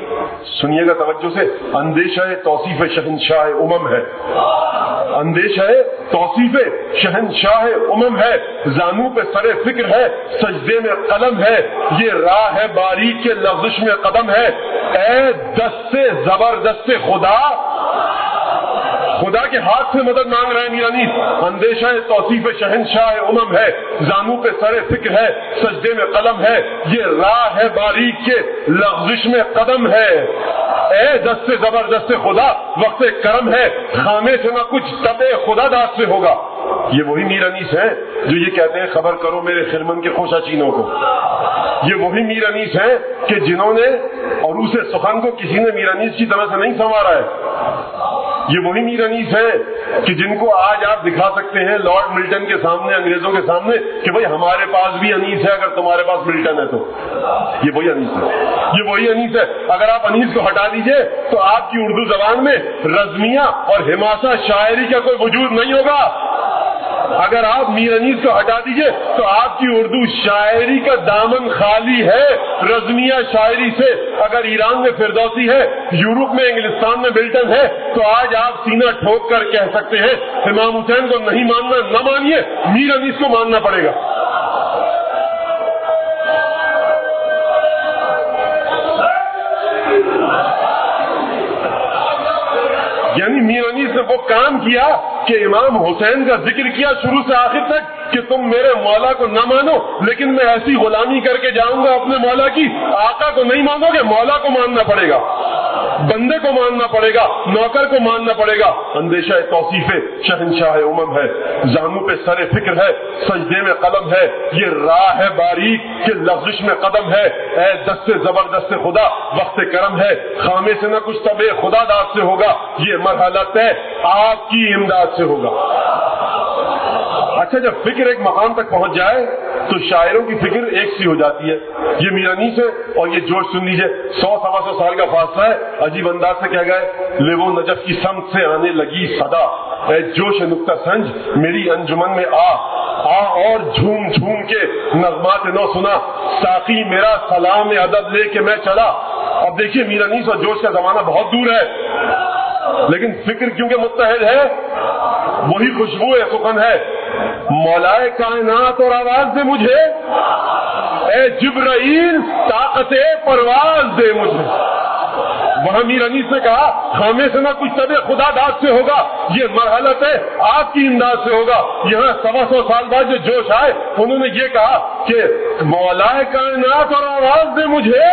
سنیے گا توجہ سے. اندیشہ توصیف شہنشاہ امم ہے، اندیشہ توصیف شہنشاہ امم ہے، زانو پہ سر فکر ہے، سجدے میں قلم ہے، یہ راہ ہے باریک کے لغزش میں قدم ہے. اے دست سے زبردست خدا، خدا کے ہاتھ سے مدد مانگ رہے ہیں میر انیس. اندیشہ توصیف شہنشاہ امم ہے، زانو پہ سر فکر ہے، سجدے میں قلم ہے، یہ راہ ہے باریک کے لغزش میں قدم ہے. اے دست سے زبردست خدا، وقت کرم ہے، خامے سے نہ کچھ تبے خدا داد سے ہوگا. یہ وہی میر انیس ہیں جو یہ کہتے ہیں خبر کرو میرے خرمن کے خوشا چینوں کو. یہ وہی میر انیس ہیں کہ جنہوں نے عروس سخن کو کسی نے میر انیس کی طرح سے نہیں سنوارا ہے. یہ وہی میر انیس ہیں کہ جن کو آج آپ دکھا سکتے ہیں لارڈ ملٹن کے سامنے، انگریزوں کے سامنے کہ بھئی ہمارے پاس بھی انیس ہے اگر تمہارے پاس ملٹن ہے تو. یہ وہی انیس ہے، یہ وہی انیس ہے. اگر آپ انیس کو ہٹا دیجئے تو آپ کی اردو زبان میں رزمیہ اور حماسہ شاعری کا کوئی وجود نہیں ہوگا. اگر آپ میر انیس کو ہٹا دیجئے تو آپ کی اردو شاعری کا دامن خالی ہے رزمیہ شاعری سے. اگر ایران میں فردوسی ہے، یورپ میں انگلستان میں ملٹن ہے، تو آج آپ سینہ ٹھوک کر کہہ سکتے ہیں امام حسین کو نہیں ماننا نہ مانیے، میر انیس کو ماننا پڑے گا. یعنی میر انیس نے وہ کام کیا کہ امام حسین کا ذکر کیا شروع سے آخر تک کہ تم میرے مولا کو نہ مانو، لیکن میں ایسی غلامی کر کے جاؤں گا اپنے مولا کی. آقا کو نہیں مانو گے، مولا کو ماننا پڑے گا، بندے کو ماننا پڑے گا، نوکر کو ماننا پڑے گا. اندیشہ توصیف شہنشاہ امم ہے، زانو پہ سر فکر ہے، سجدے میں قلم ہے، یہ راہ ہے باریک کہ لغزش میں قدم ہے. اے دست سے زبردست خدا، وقت کرم ہے، خامے سے نہ کچھ تبے خدا داد سے ہوگا. یہ مرحلہ طے آپ کی امداد سے ہوگا. اچھا جب فکر ایک مقام تک پہنچ جائے تو شاعروں کی فکر ایک سی ہو جاتی ہے. یہ میر انیس ہے اور یہ جوش سن لیجئے، 100-125 سال کا فاصلہ ہے. عجیب انداز سے کہہ گئے، لیو نجف کی سمت سے آنے لگی صدا، اے جوش نکتہ سنج میری انجمن میں آ اور جھوم جھوم کے نغمات نو سنا، ساقی میرا سلام ادب لے کے میں چلا. اب دیکھیے میر انیس اور جوش کا زمانہ بہت دور ہے، لیکن فکر کیونکہ متحد ہے، وہی خوشبو سخن ہے. مولائے کائنات اور آواز دے مجھے، اے جبرائیل طاقت پرواز دے مجھے. وہاں میر انیس نے کہا خامے سے نہ کچھ تبے خدا داد سے ہوگا. یہ مرحلہ طے آپ کی امداد سے ہوگا. یہاں 125 سال بعد جو جوش آئے, انہوں نے یہ کہا کہ مولا کائنات اور آواز دے مجھے,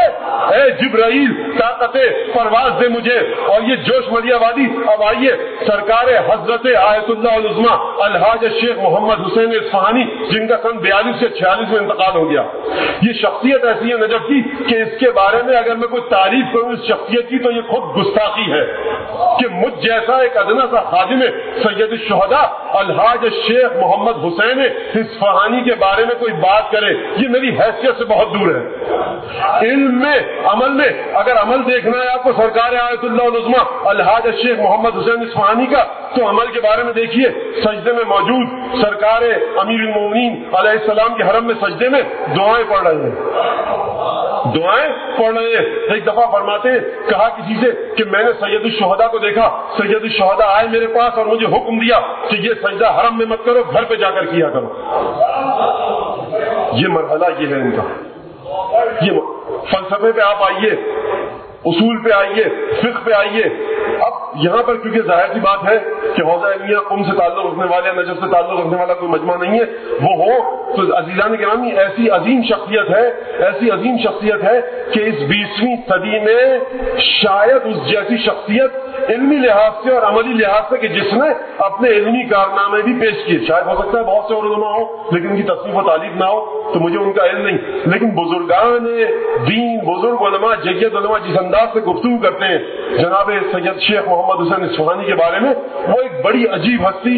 اے جبرائیل طاقت پرواز دے مجھے. اور یہ جوش ملیہ وادی. اب آئیے سرکار حضرت آیت اللہ العظمیٰ الحاج شیخ محمد حسین اصفہانی, جن کا سن 42 سے 46 میں انتقال ہو گیا. یہ شخصیت ایسی ہے نجف کی کہ اس کے بارے میں اگر میں کوئی تعریف کروں اس شخصیت کی تو یہ خود گستاخی ہے کہ مجھ جیسا ایک ادنا سا خادم سید الشہداء الحاج شیخ محمد حسین اصفہانی کے بارے میں کوئی بات کرے, یہ میری حیثیت سے بہت دور ہے. علم میں, عمل میں, اگر عمل دیکھنا ہے آپ کو سرکار آیت اللہ العظمیٰ الحاج شیخ محمد حسین اصفہانی کا, تو عمل کے بارے میں دیکھیے. سجدے میں موجود سرکار امیر المومنین علیہ السلام کے حرم میں سجدے میں دعائیں پڑھ رہے ہیں, دعائیں پڑھ رہے ہیں. ایک دفعہ فرماتے ہیں, کہا کسی سے کہ میں نے سید الشہداء کو دیکھا, سید الشہداء آئے میرے پاس اور مجھے حکم دیا کہ یہ سجدہ حرم میں مت کرو, گھر پہ جا کر کیا کرو. یہ مرحلہ یہ ہے ان کا. یہ فلسفے پہ آپ آئیے, اصول پہ آئیے, فقہ پہ آئیے. اب یہاں پر کیونکہ ظاہر سی بات ہے کہ حوزہ علمیہ قم سے تعلق رکھنے والے, نجف سے تعلق رکھنے والا کوئی مجمع نہیں ہے, وہ ہو تو عزیزان گرامی ایسی عظیم شخصیت ہے, ایسی عظیم شخصیت ہے کہ اس 20ویں صدی میں شاید اس جیسی شخصیت علمی لحاظ سے اور عملی لحاظ سے کہ جس نے اپنے علمی کارنامے بھی پیش کیے. شاید ہو سکتا ہے بہت سے اور علماء ہوں لیکن ان کی تصنیف و تعلیف نہ ہو, تو مجھے ان کا علم نہیں. لیکن بزرگان دین, بزرگ علماء, جید علماء جس انداز سے گفتگو کرتے ہیں جناب سید شیخ محمد حسین اصفہانی کے بارے میں, وہ ایک بڑی عجیب ہستی,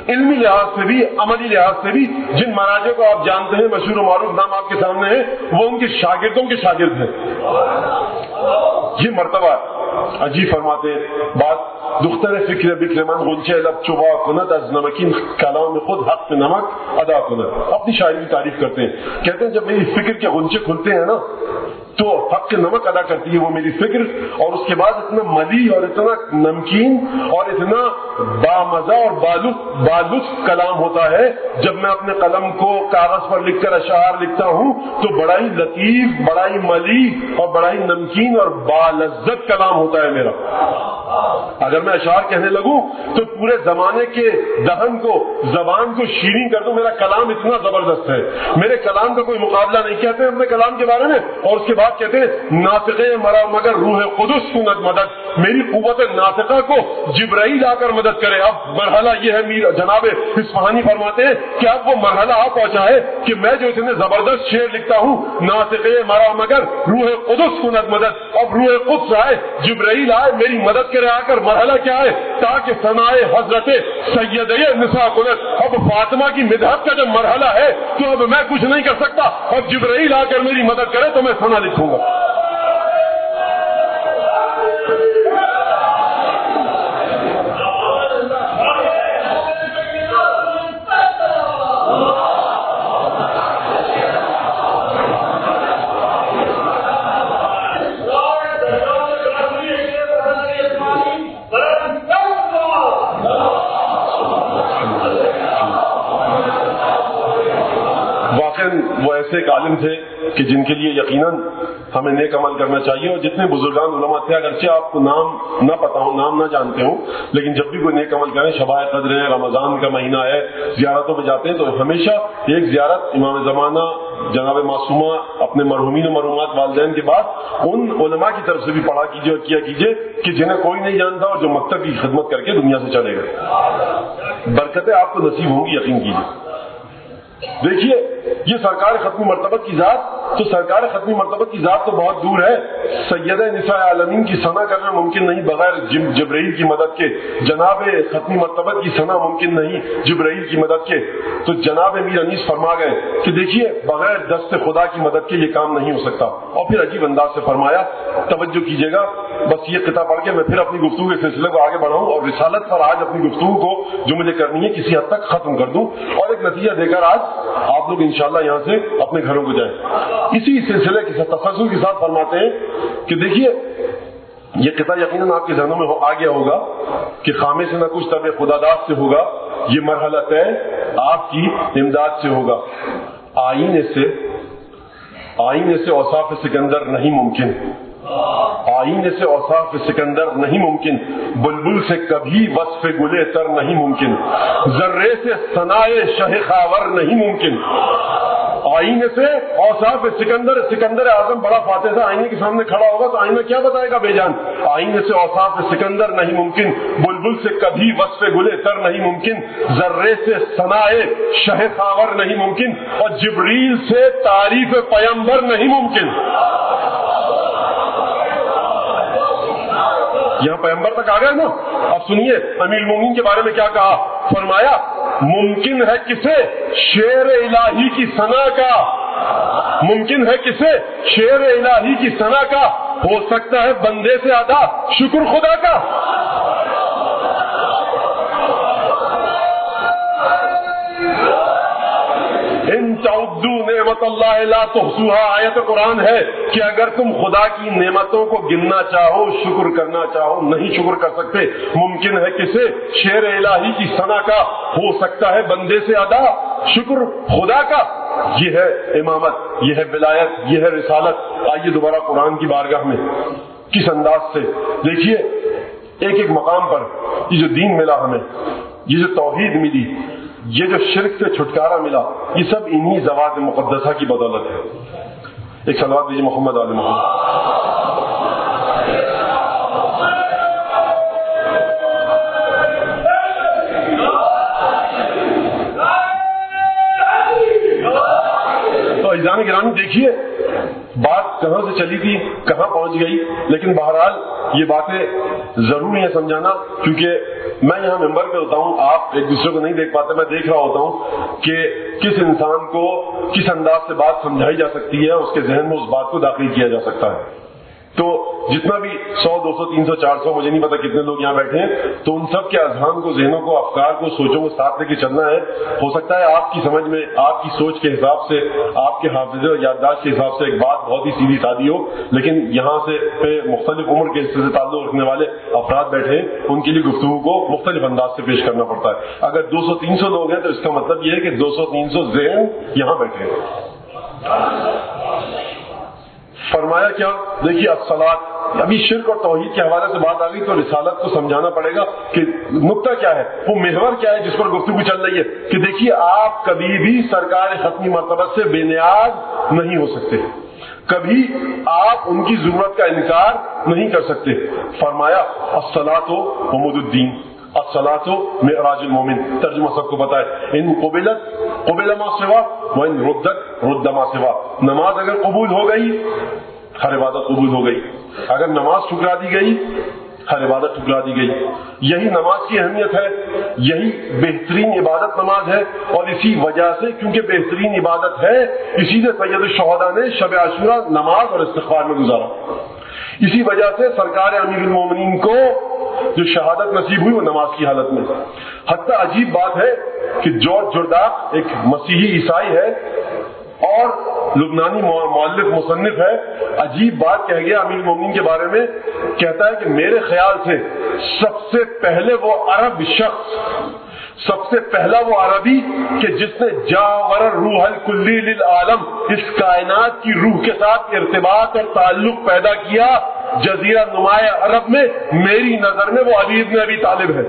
علمی لحاظ سے بھی عملی لحاظ سے بھی. جن مراجع کو آپ جانتے ہیں, مشہور و معروف نام آپ کے سامنے ہے, وہ ان کے شاگردوں کے شاگرد ہیں. یہ مرتبہ عجیب فرماتے ہیں بات. دختر فکر بکر من غنچه لب چوبا کند از نمکین کلام خود حق نمک ادا کند. اپنی شاعری کی تعریف کرتے ہیں, کہتے ہیں جب میری فکر کے غنچے کھلتے ہیں نا تو حق نمک ادا کرتی ہے وہ میری فکر, اور اس کے بعد اتنا ملی اور اتنا نمکین اور اتنا بامزہ اور بالطف کلام ہوتا ہے. جب میں اپنے قلم کو کاغذ پر لکھ کر اشعار لکھتا ہوں تو بڑا ہی لطیف, بڑا ہی ملی اور بڑا ہی نمکین اور بالذت کلام ہوتا ہے میرا. اگر میں اشعار کہنے لگوں تو پورے زمانے کے دہن کو, زبان کو شیریں کر دوں. میرا کلام اتنا زبردست ہے, میرے کلام کا کوئی مقابلہ نہیں. کہتے ہیں اپنے کلام کے بارے میں, اور اس کے بعد کہتے ہیں ناطقے مرا مگر روح قدس سنت مدد, میری قوت ناطقہ کو جبرائیل آ کر مدد کرے. اب مرحلہ یہ ہے, جناب اصفہانی فرماتے ہیں کہ اب وہ مرحلہ آ پہنچا ہے کہ میں جو اتنے زبردست شعر لکھتا ہوں, ناطقے مرا مگر روح قدس سنت مدد, اب روح قدس آئے, جبرائیل آئے, میری مدد کرے آ کر. مرحلہ کیا ہے, تاکہ ثنائے حضرت سیدہ نساء کنت. اب فاطمہ کی مدحت کا جب مرحلہ ہے تو اب میں کچھ نہیں کر سکتا, اب جبرائیل آ کر میری مدد کرے تو میں ثنا لکھوں گا. وہ ایسے ایک عالم تھے کہ جن کے لیے یقیناً ہمیں نیک عمل کرنا چاہیے. اور جتنے بزرگان علماء تھے, اگرچہ آپ کو نام نہ پتا ہو, نام نہ جانتے ہوں, لیکن جب بھی کوئی نیک عمل کریں, شبائے قدر ہے, رمضان کا مہینہ ہے, زیارتوں پہ جاتے ہیں تو ہمیشہ ایک زیارت امام زمانہ جناب معصومہ اپنے مرحومین و مرحومات والدین کے بعد ان علماء کی طرف سے بھی پڑھا کیجیے اور کیا کیجیے کہ جنہیں کوئی نہیں جانتا اور جو مکتب کی خدمت کر کے دنیا سے چلے گئے. برکتیں آپ کو نصیب ہوں گی, یقین کیجیے. دیکھیے یہ سرکار ختمی مرتبت کی ذات, تو سرکار ختمی مرتبت کی ذات تو بہت دور ہے. سیدہ نساء عالمین کی ثنا کرنا ممکن نہیں بغیر جبرائیل کی مدد کے. جناب ختمی مرتبت کی ثنا ممکن نہیں جبرائیل کی مدد کے. تو جناب میر انیس فرما گئے کہ دیکھیے بغیر دست خدا کی مدد کے یہ کام نہیں ہو سکتا. اور پھر عجیب انداز سے فرمایا, توجہ کیجیے گا, بس یہ قطعہ پڑھ کے میں پھر اپنی گفتگو کے سلسلے کو آگے بڑھاؤں اور رسالت پر آج اپنی گفتگو کو جو مجھے کرنی ہے کسی حد تک ختم کر دوں, اور ایک نتیجہ دے کر آج آپ لوگ انشاءاللہ یہاں سے اپنے گھروں کو جائیں. اسی سلسلے کے تسلسل کے ساتھ فرماتے ہیں کہ دیکھیے یہ قطعہ یقیناً آپ کے ذہنوں میں آ گیا ہوگا کہ خامے سے نہ کچھ طبع خداداد سے ہوگا, یہ مرحلہ طے آپ کی امداد سے ہوگا. آئینے سے اوصاف سکندر نہیں ممکن. آئینے سے اوصاف سکندر نہیں ممکن، بلبل سے کبھی وصف گلے تر نہیں ممکن، ذرے سے ثنائے شہ خاور نہیں ممکن۔ آئینے سے اوصاف سکندر، سکندر اعظم بڑا فاتح تھا، آئینے کے سامنے کھڑا ہوگا تو آئینہ کیا بتائے گا بے جان؟ آئینے سے اوصاف سکندر نہیں ممکن، بلبل سے کبھی وصف گلے تر نہیں ممکن، ذرے سے ثنائے شہ خاور نہیں ممکن، اور جبریل سے تعریف پیمبر نہیں ممکن۔ یہاں پیغمبر تک آ گئے نا۔ اب سنیے امیر المومنین کے بارے میں کیا کہا، فرمایا ممکن ہے کسے شعر الہی کی ثنا کا، ممکن ہے کسے شعر الہی کی ثنا کا، ہو سکتا ہے بندے سے ادا شکر خدا کا۔ ان تعدوا نعمت اللہ لا تحصوها، آیت قرآن ہے کہ اگر تم خدا کی نعمتوں کو گننا چاہو، شکر کرنا چاہو، نہیں شکر کر سکتے۔ ممکن ہے کسے شعر الہی کی ثنا کا، ہو سکتا ہے بندے سے ادا شکر خدا کا۔ یہ ہے امامت، یہ ہے ولایت، یہ ہے رسالت۔ آئیے دوبارہ قرآن کی بارگاہ میں کس انداز سے دیکھیے ایک ایک مقام پر یہ جو دین ملا ہمیں، یہ جو توحید ملی، یہ جو شرک سے چھٹکارا ملا، یہ سب انہی ذوات مقدسہ کی بدولت ہے۔ ایک صلوات دیجیے محمد علی محمد۔ تو عزیزان گرامی دیکھیے بات کہاں سے چلی تھی کہاں پہنچ گئی، لیکن بہرحال یہ باتیں ضروری ہیں سمجھانا، کیونکہ میں یہاں ممبر پہ ہوتا ہوں، آپ ایک دوسرے کو نہیں دیکھ پاتے، میں دیکھ رہا ہوتا ہوں کہ کس انسان کو کس انداز سے بات سمجھائی جا سکتی ہے، اس کے ذہن میں اس بات کو داخل کیا جا سکتا ہے۔ تو جتنا بھی 100 200 300 400 مجھے نہیں پتا کتنے لوگ یہاں بیٹھے ہیں، تو ان سب کے اذہان کو، ذہنوں کو، افکار کو، سوچوں کو ساتھ لے کے چلنا ہے۔ ہو سکتا ہے آپ کی سمجھ میں، آپ کی سوچ کے حساب سے، آپ کے حافظے اور یادداشت کے حساب سے ایک بات بہت ہی سیدھی سادی ہو، لیکن یہاں سے پہ مختلف عمر کے حصے سے تعلق رکھنے والے افراد بیٹھے ہیں، ان کے لیے گفتگو کو مختلف انداز سے پیش کرنا پڑتا ہے۔ اگر 200 300 لوگ ہیں تو اس کا مطلب یہ ہے کہ 200 300 ذہن یہاں بیٹھے ہیں۔ فرمایا کیا؟ دیکھیے الصلاۃ، ابھی شرک اور توحید کے حوالے سے بات آ گئی تو رسالت کو سمجھانا پڑے گا کہ نقطہ کیا ہے، وہ محور کیا ہے جس پر گفتگو چل رہی ہے، کہ دیکھیے آپ کبھی بھی سرکار ختمی مرتبت سے بے نیاز نہیں ہو سکتے، کبھی آپ ان کی ضرورت کا انکار نہیں کر سکتے۔ فرمایا الصلاۃ عمود الدین، الصلاۃ معراج المومن، ترجمہ سب کو پتا ہے، ان قبلت قبل ما سوا وان ردت رد ما سوا، نماز اگر قبول ہو گئی ہر عبادت قبول ہو گئی، اگر نماز ٹھکرا دی گئی ہر عبادت ٹھکرا دی گئی۔ یہی نماز کی اہمیت ہے، یہی بہترین عبادت نماز ہے، اور اسی وجہ سے کیونکہ بہترین عبادت ہے، اسی سے سید الشہداء نے شب عاشورہ نماز اور استغفار میں گزارا۔ اسی وجہ سے سرکار امیر المومنین کو جو شہادت نصیب ہوئی وہ نماز کی حالت میں۔ حتیٰ عجیب بات ہے کہ جارج جرداق ایک مسیحی عیسائی ہے اور لبنانی مؤلف مصنف ہے، عجیب بات کہہ گیا امیر المومنین کے بارے میں، کہتا ہے کہ میرے خیال سے سب سے پہلے وہ عرب شخص، سب سے پہلا وہ عربی کہ جس نے جاور روح الکلی للعالم، اس کائنات کی روح کے ساتھ ارتباط اور تعلق پیدا کیا جزیرہ نمایاں عرب میں، میری نظر میں وہ علی ابن ابی طالب ہے۔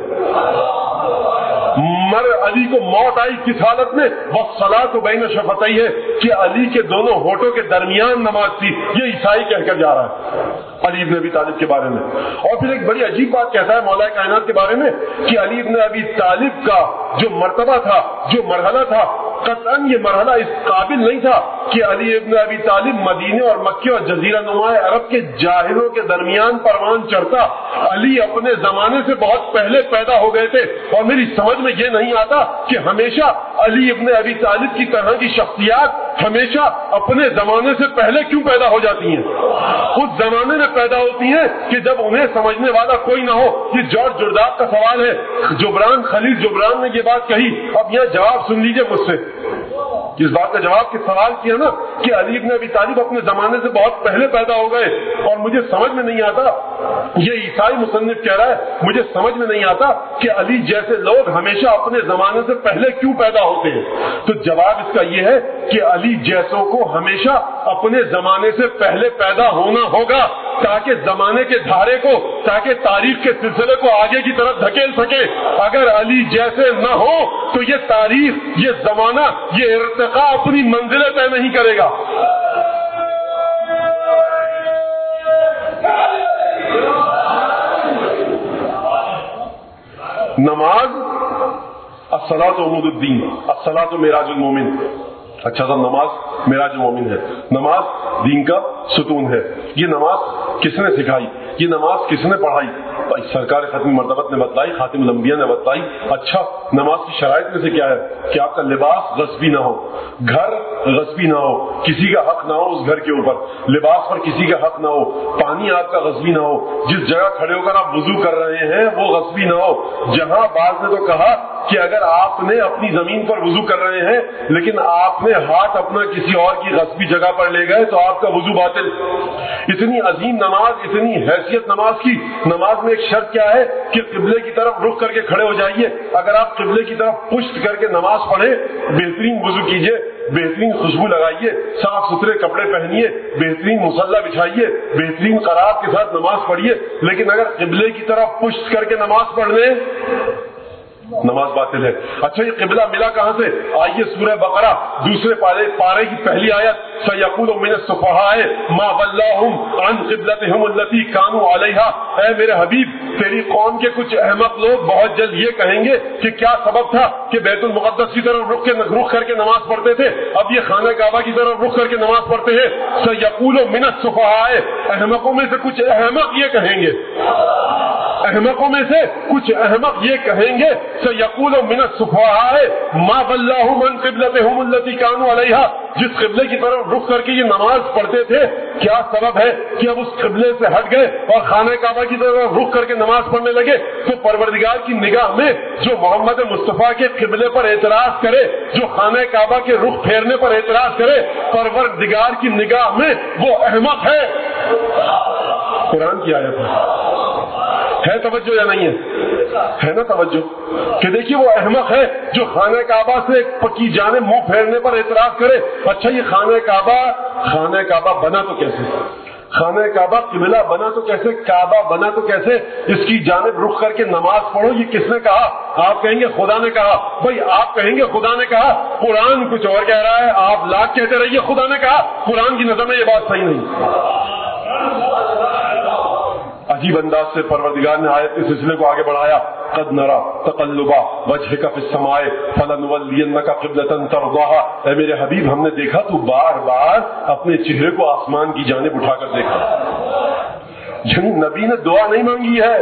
علی کو موت آئی کس حالت میں؟ والصلاۃ بین شفتیہ، کہ علی کے دونوں ہونٹوں کے درمیان نماز تھی۔ یہ عیسائی کہہ کر جا رہا ہے علی ابن ابی طالب کے بارے میں۔ اور پھر ایک بڑی عجیب بات کہتا ہے مولا کائنات کے بارے میں کہ علی ابن ابی طالب کا جو مرتبہ تھا، جو مرحلہ تھا، قطعاً یہ مرحلہ اس قابل نہیں تھا کہ علی ابن ابی طالب مدینے اور مکے اور جزیرہ نمایاں عرب کے جاہلوں کے درمیان پروان چڑھتا۔ علی اپنے زمانے سے بہت پہلے پیدا ہو گئے تھے، اور میری سمجھ میں یہ نہیں آتا کہ ہمیشہ علی ابن ابی طالب کی طرح کی شخصیات ہمیشہ اپنے زمانے سے پہلے کیوں پیدا ہو جاتی ہیں؟ اس زمانے میں پیدا ہوتی ہیں کہ جب انہیں سمجھنے والا کوئی نہ ہو۔ یہ جارج جرداق کا سوال ہے، جبران خلیل جبران نے یہ بات کہی۔ اب یہاں جواب سن لیجئے مجھ سے، اس بات کا جواب کہ سوال کیا نا کہ علی ابن ابی طالب اپنے زمانے سے بہت پہلے پیدا ہو گئے، اور مجھے سمجھ میں نہیں آتا یہ عیسائی مصنف کہہ رہا ہے مجھے سمجھ میں نہیں آتا کہ علی جیسے لوگ ہمیشہ اپنے زمانے سے پہلے کیوں پیدا ہوتے ہیں. تو جواب اس کا یہ ہے کہ علی جیسوں کو ہمیشہ اپنے زمانے سے پہلے پیدا ہونا ہوگا تاکہ زمانے کے دھارے کو، تاکہ تاریخ کے سلسلے کو آگے کی طرف دھکیل سکے. اگر علی جیسے نہ ہو تو یہ تاریخ، یہ زمانہ، یہ ارتقاء اپنی منزلیں طے نہیں کرے گا. نماز الصلاۃ عمود الدین، الصلاۃ معراج المومن. اچھا صاحب، نماز معراج المومن ہے، نماز دین کا ستون ہے. یہ نماز کس نے سکھائی؟ یہ نماز کس نے پڑھائی؟ سرکار ختم مرتبت نے بتلائی، خاتم الانبیاء نے بتلائی. اچھا، نماز کی شرائط میں سے کیا ہے کہ آپ کا لباس غصبی نہ ہو، گھر غصبی نہ ہو، کسی کا حق نہ ہو اس گھر کے اوپر، لباس پر کسی کا حق نہ ہو، پانی آپ کا غصبی نہ ہو، جس جگہ کھڑے ہو کر آپ وضو کر رہے ہیں وہ غصبی نہ ہو. جہاں بعض نے تو کہا کہ اگر آپ نے اپنی زمین پر وضو کر رہے ہیں لیکن آپ نے ہاتھ اپنا کسی اور کی غصبی جگہ پر لے گئے تو آپ کا وضو باطل. اتنی عظیم نماز، اتنی حیثیت نماز کی. نماز میں ایک شرط کیا ہے کہ قبلے کی طرف رخ کر کے کھڑے ہو جائیے. اگر آپ قبلے کی طرف پشت کر کے نماز پڑھیں، بہترین وضو کیجئے، بہترین خوشبو لگائیے، صاف ستھرے کپڑے پہنیے، بہترین مصلی بچھائیے، بہترین قرات کے ساتھ نماز پڑھیے. لیکن اگر قبلے کی طرف پشت کر کے نماز پڑھ لیں، نماز باطل ہے. اچھا، یہ قبلہ ملا کہاں سے؟ آئیے سورہ بقرہ دوسرے پارے کی پہلی آیت، سَيَقُولُ مِنَ السُّفَهَاءِ مَا وَلَّاهُمْ عَنْ قِبْلَتِهِمُ الَّتِي كَانُوا عَلَيْهَا. اے میرے حبیب، تیری قوم کے کچھ احمق لوگ بہت جلد یہ کہیں گے کہ کیا سبب تھا کہ بیت المقدس کی طرف رخ کر کے نماز پڑھتے تھے، اب یہ خانہ کعبہ کی طرف رخ کر کے نماز پڑھتے ہیں. سَيَقُولُ مِنَ السُّفَهَاءِ، احمقوں میں سے کچھ احمق یہ کہیں گے، احمقوں میں سے کچھ احمق یہ کہیں گے، سَيَقُولُ مِنَ السُّفَهَاءِ مَا وَلَّاهُمْ عَنْ قِبْلَتِهِمُ الَّتِي كَانُوا عَلَيْهَا. جس قبلے کی طرف رخ کر کے یہ نماز پڑھتے تھے، کیا سبب ہے کہ اب اس قبلے سے ہٹ گئے اور خانہ کعبہ کی طرف رخ کر کے نماز پڑھنے لگے؟ تو پروردگار کی نگاہ میں جو محمد مصطفیٰ کے قبلے پر اعتراض کرے، جو خانہ کعبہ کے رخ پھیرنے پر اعتراض کرے، پروردگار کی نگاہ میں وہ احمق ہے. قرآن کی آیت ہے توجہ یا نہیں ہے نا توجہ؟ کہ دیکھیے وہ احمق ہے جو خانہ کعبہ سے پکی جانب منہ پھیرنے پر اعتراض کرے. اچھا، یہ خانہ کعبہ بنا تو کیسے؟ خانہ کعبہ قبلہ بنا تو کیسے؟ کعبہ بنا تو کیسے؟ اس کی جانب رخ کر کے نماز پڑھو، یہ کس نے کہا؟ آپ کہیں گے خدا نے کہا. بھائی آپ کہیں گے خدا نے کہا، قرآن کچھ اور کہہ رہا ہے. آپ لاکھ کہتے رہیے خدا نے کہا، قرآن کی نظر میں یہ بات صحیح نہیں. عجیب انداز سے پروردگار نے آیت کے سلسلے کو آگے بڑھایا. قد نرى تقلب وجهك في السماء فلنولينك قبلة ترضاها. اے میرے حبیب، ہم نے دیکھا تو بار بار اپنے چہرے کو آسمان کی جانب اٹھا کر دیکھا. یعنی نبی نے دعا نہیں مانگی ہے،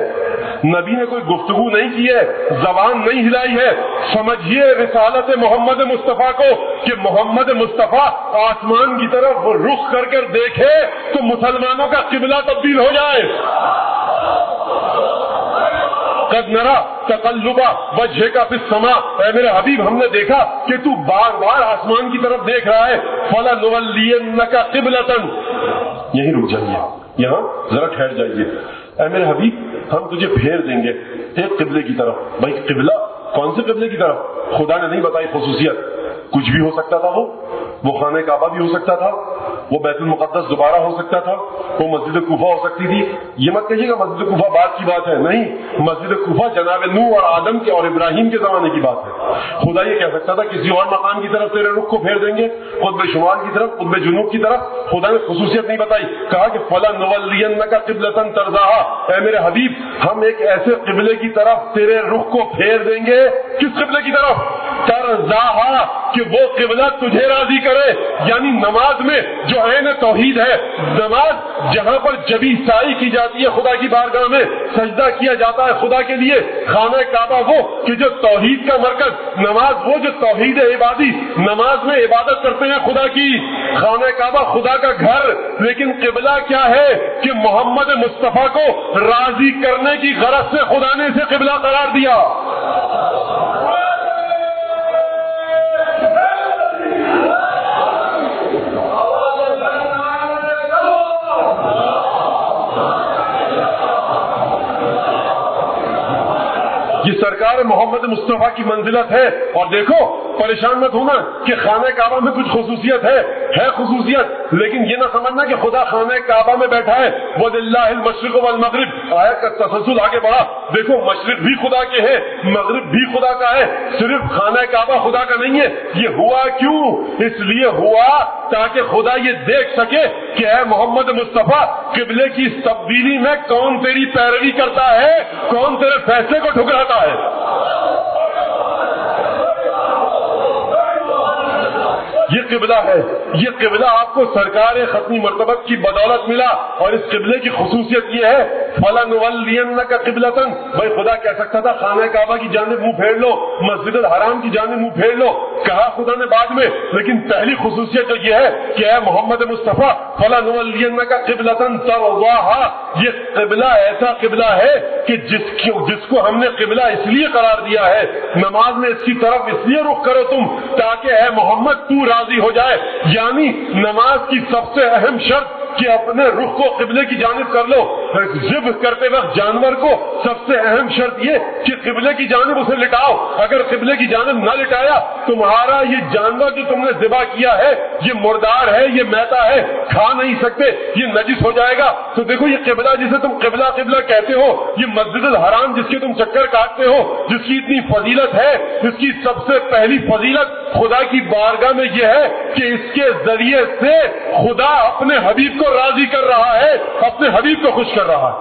نبی نے کوئی گفتگو نہیں کی ہے، زبان نہیں ہلائی ہے. سمجھیے رسالت محمد مصطفیٰ کو کہ محمد مصطفیٰ آسمان کی طرف رخ کر کر دیکھے تو مسلمانوں کا قبلہ تبدیل ہو جائے. قد نرى تقلب وجهك في السماء. اے میرے حبیب، ہم نے دیکھا کہ تو بار بار آسمان کی طرف دیکھ رہا ہے. فلنولينك قبلة. یہیں رک جائیے، یہاں ذرا ٹھہر جائیے. اے میرے حبیب، ہم تجھے پھیر دیں گے ایک قبلے کی طرف. بھائی قبلہ کون سے قبلے کی طرف؟ خدا نے نہیں بتائی خصوصیت. کچھ بھی ہو سکتا تھا، وہ خانہ کعبہ بھی ہو سکتا تھا، وہ بیت المقدس دوبارہ ہو سکتا تھا، وہ مسجد کوفہ ہو سکتی تھی. یہ مت کہیے گا مسجد کوفہ بعد کی بات ہے، نہیں. مسجد کوفہ جناب نوح اور آدم کے اور ابراہیم کے زمانے کی بات ہے. خدا یہ کہہ سکتا تھا کسی اور مقام کی طرف تیرے رخ کو پھیر دیں گے، قطب شمال کی طرف، قطب جنوب کی طرف. خدا نے خصوصیت نہیں بتائی، کہا کہ فلنولینک قبلۃ ترضاها. اے میرے حبیب، ہم ایک ایسے قبلے کی طرف تیرے رخ کو پھیر دیں گے. کس قبلے کی طرف؟ ترضاها، کہ وہ قبلہ تجھے راضی کرے. یعنی نماز میں جو عین توحید ہے، نماز جہاں پر جبی سائی کی جاتی ہے خدا کی بارگاہ میں، سجدہ کیا جاتا ہے خدا کے لیے. خانہ کعبہ وہ کہ جو توحید کا مرکز، نماز وہ جو توحید عبادی، نماز میں عبادت کرتے ہیں خدا کی. خانہ کعبہ خدا کا گھر، لیکن قبلہ کیا ہے کہ محمد مصطفیٰ کو راضی کرنے کی غرض سے خدا نے اسے قبلہ قرار دیا. یہ سرکار محمد مصطفیٰ کی منزلت ہے. اور دیکھو پریشان مت ہونا کہ خانہ کعبہ میں کچھ خصوصیت ہے خصوصیت، لیکن یہ نہ سمجھنا کہ خدا خانہ کعبہ میں بیٹھا ہے. وَلِلَّهِ الْمَشْرِقُ وَالْمَغْرِبُ آیت کا تسلسل آگے بڑھا. دیکھو مشرق بھی خدا کے ہے، مغرب بھی خدا کا ہے، صرف خانہ کعبہ خدا کا نہیں ہے. یہ ہوا کیوں؟ اس لیے ہوا تاکہ خدا یہ دیکھ سکے کہ اے محمد مصطفیٰ قبلے کی اس تبدیلی میں کون تیری پیروی کرتا ہے، کون تیرے فیصلے کو ٹھکراتا ہے. یہ قبلہ ہے، یہ قبلہ آپ کو سرکار ختمی مرتبت کی بدولت ملا. اور اس قبلے کی خصوصیت یہ ہے فَلَنُوَلِّيَنَّكَ قِبْلَةً. بھائی خدا کہہ سکتا تھا خانہ کعبہ کی جانب منہ پھیر لو، مسجد الحرام کی جانب منہ پھیر لو، کہا خدا نے بعد میں. لیکن پہلی خصوصیت جو یہ ہے کہ اے محمد مصطفیٰ فَلَنُوَلِّيَنَّكَ قِبْلَةً تَرْضَاهَا. یہ قبلہ ایسا قبلہ ہے کہ جس کو ہم نے قبلہ اس لیے قرار دیا ہے، نماز میں اس کی طرف اس لیے رخ کرو تم تاکہ اے محمد تو راضی ہو جائے. یعنی نماز کی سب سے اہم شرط کہ اپنے رخ کو قبلے کی جانب کر لو. ذبح کرتے وقت جانور کو سب سے اہم شرط یہ کہ قبلے کی جانب اسے لٹاؤ. اگر قبلے کی جانب نہ لٹایا تمہارا یہ جانور جو تم نے ذبح کیا ہے یہ مردار ہے، یہ میتا ہے، کھا نہیں سکتے، یہ نجس ہو جائے گا. تو دیکھو یہ قبلہ جسے تم قبلہ قبلہ کہتے ہو، یہ مسجد الحرام جس کے تم چکر کاٹتے ہو، جس کی اتنی فضیلت ہے، جس کی سب سے پہلی فضیلت خدا کی بارگاہ میں یہ ہے کہ اس کے ذریعے سے خدا اپنے حبیب کو راضی کر رہا ہے، اپنے حبیب کو خوش کر رہا ہے.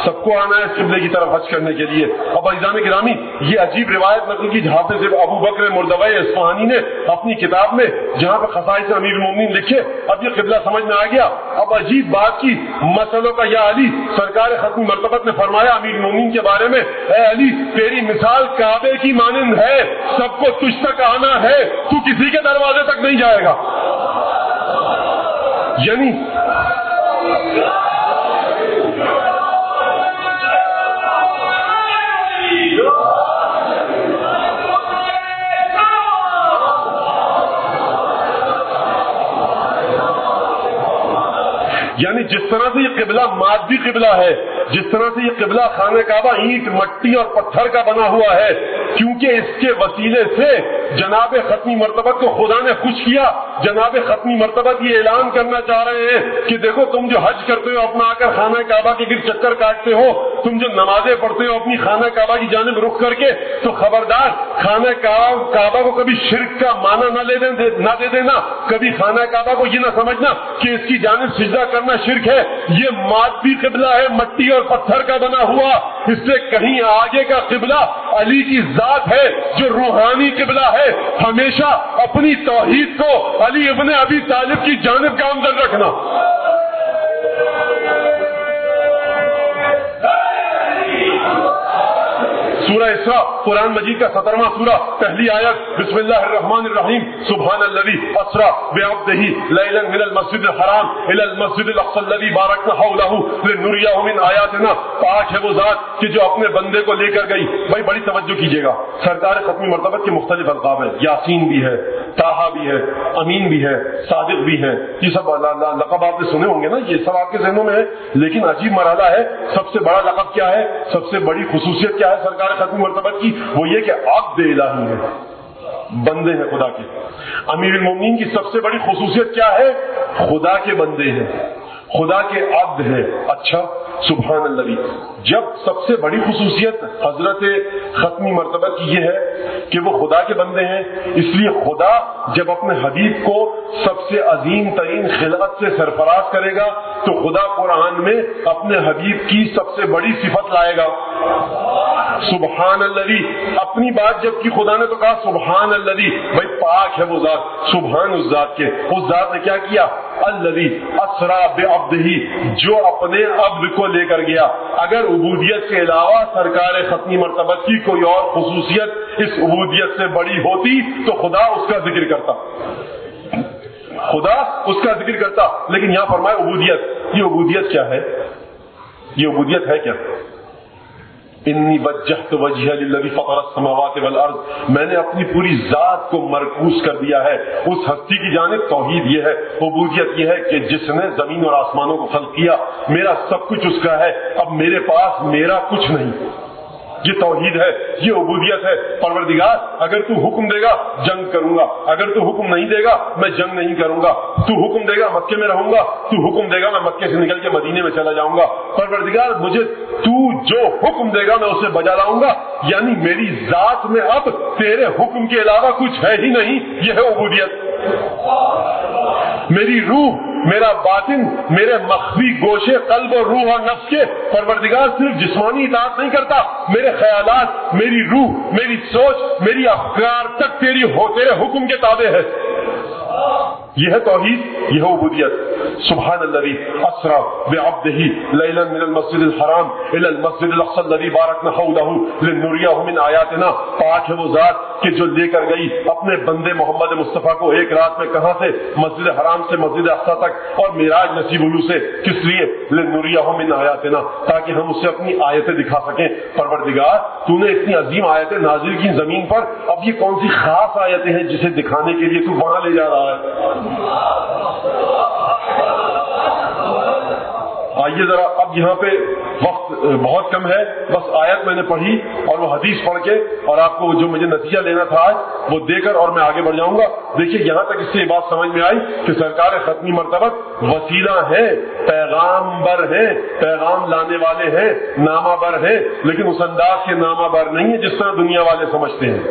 سب کو آنا ہے اس قبلے کی طرف حج کرنے کے لیے. اب عزیزان گرامی یہ عجیب روایت نقل کی حافظ ابو بکر مردوی اصفہانی نے اپنی کتاب میں جہاں پہ خصائص امیر المومنین لکھے. اب یہ قبلہ سمجھ میں آ گیا. اب عجیب بات کی مسئلوں کا یا علی سرکار ختمی مرتبت نے فرمایا امیر المومنین کے بارے میں، اے علی تیری مثال کعبے کی مانند ہے، سب کو تجھ تک آنا ہے، تو کسی کے دروازے تک نہیں جائے گا. یعنی جس طرح سے یہ قبلہ مادی قبلہ ہے، جس طرح سے یہ قبلہ خانہ کعبہ اینٹ مٹی اور پتھر کا بنا ہوا ہے، کیونکہ اس کے وسیلے سے جناب ختمی مرتبت کو خدا نے خوش کیا. جناب ختمی مرتبت یہ اعلان کرنا چاہ رہے ہیں کہ دیکھو تم جو حج کرتے ہو اپنا آ کر خانہ کعبہ کے گرد چکر کاٹتے ہو، تم جو نمازیں پڑھتے ہو اپنی خانہ کعبہ کی جانب رخ کر کے، تو خبردار خانہ کعبہ کو کبھی شرک کا معنی نہ دے دینا، کبھی خانہ کعبہ کو یہ نہ سمجھنا کہ اس کی جانب سجدہ کرنا شرک ہے. یہ مادی قبلہ ہے، مٹی اور پتھر کا بنا ہوا. اس سے کہیں آگے کا قبلہ علی کی ذات ہے جو روحانی قبلہ ہے. ہمیشہ اپنی توحید کو علی ابن ابی طالب کی جانب گامزن رکھنا. سورہ اسراء قرآن مجید کا 17واں سورہ، پہلی آیت، بسم اللہ الرحمن الرحیم. سبحان الذی اسرا بعبدہ لیلا من المسجد الحرام الی المسجد الاقصی الذی بارکنا حولہ لنریہ من آیاتنا. پاک ہے وہ ذات کہ جو اپنے بندے کو لے کر گئی. بھائی بڑی توجہ کیجیے گا، سرکار ختمی مرتبت کے مختلف القاب ہیں. یاسین بھی ہے، طٰہٰ بھی ہے، امین بھی ہے، صادق بھی ہے. یہ سب لقب آپ نے سنے ہوں گے نا، یہ سب آپ کے ذہنوں میں ہے. لیکن عجیب مرحلہ ہے، سب سے بڑا لقب کیا ہے، سب سے بڑی خصوصیت کیا ہے سرکار ختمی مرتبت کی؟ وہ یہ کہ عبد الہی ہے، بندے ہیں خدا کے. امیر المومنین کی سب سے بڑی خصوصیت کیا ہے؟ خدا کے بندے ہیں، خدا کے عبد ہیں. اچھا سبحان اللہ. جب سب سے بڑی خصوصیت حضرت ختمی مرتبت کی یہ ہے کہ وہ خدا کے بندے ہیں، اس لیے خدا جب اپنے حبیب کو سب سے عظیم ترین خلقت سے سرفراز کرے گا تو خدا قرآن میں اپنے حبیب کی سب سے بڑی صفت لائے گا، سبحان اللہ. اپنی بات جب کی خدا نے تو کہا سبحان اللہ. بھائی پاک ہے وہ ذات، سبحان اس ذات کے. اس ذات نے کیا کیا؟ الذی اسرا بعبدہ، جو اپنے عبد کو لے کر گیا. اگر عبودیت کے علاوہ سرکار ختمی مرتبت کی کوئی اور خصوصیت اس عبودیت سے بڑی ہوتی تو خدا اس کا ذکر کرتا، خدا اس کا ذکر کرتا. لیکن یہاں فرمائے عبودیت. یہ عبودیت کیا ہے؟ یہ عبودیت ہے کیا؟ انی وجہت وجہی للذی فطر السماوات والارض، میں نے اپنی پوری ذات کو مرکوز کر دیا ہے اس ہستی کی جانب۔ توحید یہ ہے، عبودیت یہ ہے کہ جس نے زمین اور آسمانوں کو خلق کیا، میرا سب کچھ اس کا ہے، اب میرے پاس میرا کچھ نہیں۔ یہ توحید ہے، یہ عبودیت ہے۔ پروردگار اگر تو حکم دے گا جنگ کروں گا، اگر تو حکم نہیں دے گا میں جنگ نہیں کروں گا۔ تو حکم دے گا مکے میں رہوں گا، تو حکم دے گا میں مکے سے نکل کے مدینے میں چلا جاؤں گا۔ پروردگار مجھے تو جو حکم دے گا میں اسے بجا لاؤں گا، یعنی میری ذات میں اب تیرے حکم کے علاوہ کچھ ہے ہی نہیں۔ یہ ہے عبودیت۔ میری روح، میرا باطن، میرے مخفی گوشے قلب اور روح اور نفس کے پروردگار صرف جسمانی اطاعت نہیں کرتا، میرے خیالات، میری روح، میری سوچ، میری افکار تک تیرے حکم کے تابع ہے۔ یہ ہے توحید، یہ ہے عبودیت۔ سبحان الذی اسری بعبدہ لیلا من المسجد الحرام الی المسجد الاقصی الذی بارکنا حولہ لنریہ من آیاتنا۔ پاک ہے وہ ذات کہ جو لے کر گئی اپنے بندے محمد مصطفیٰ کو ایک رات میں کہاں سے؟ مسجد حرام سے مسجد اقصی تک، اور معراج نصیب ہونے سے کس لیے؟ لنریہ من آیاتنا، تاکہ ہم اسے اپنی آیتیں دکھا سکیں۔ پروردگار تو نے اتنی عظیم آیتیں نازل کی زمین پر، اب یہ کون سی خاص آیتیں ہیں جسے دکھانے کے لیے تو وہاں لے جا رہا ہے؟ آئیے ذرا، اب یہاں پہ وقت بہت کم ہے، بس آیت میں نے پڑھی اور وہ حدیث پڑھ کے اور آپ کو جو مجھے نتیجہ لینا تھا آج وہ دے کر اور میں آگے بڑھ جاؤں گا۔ دیکھیے یہاں تک اس سے یہ بات سمجھ میں آئی کہ سرکار ختمی مرتبت وسیلہ ہیں، پیغام بر ہیں، پیغام لانے والے ہیں، نامہ بر ہیں، لیکن اس انداز کے نامہ بر نہیں ہے جس طرح دنیا والے سمجھتے ہیں،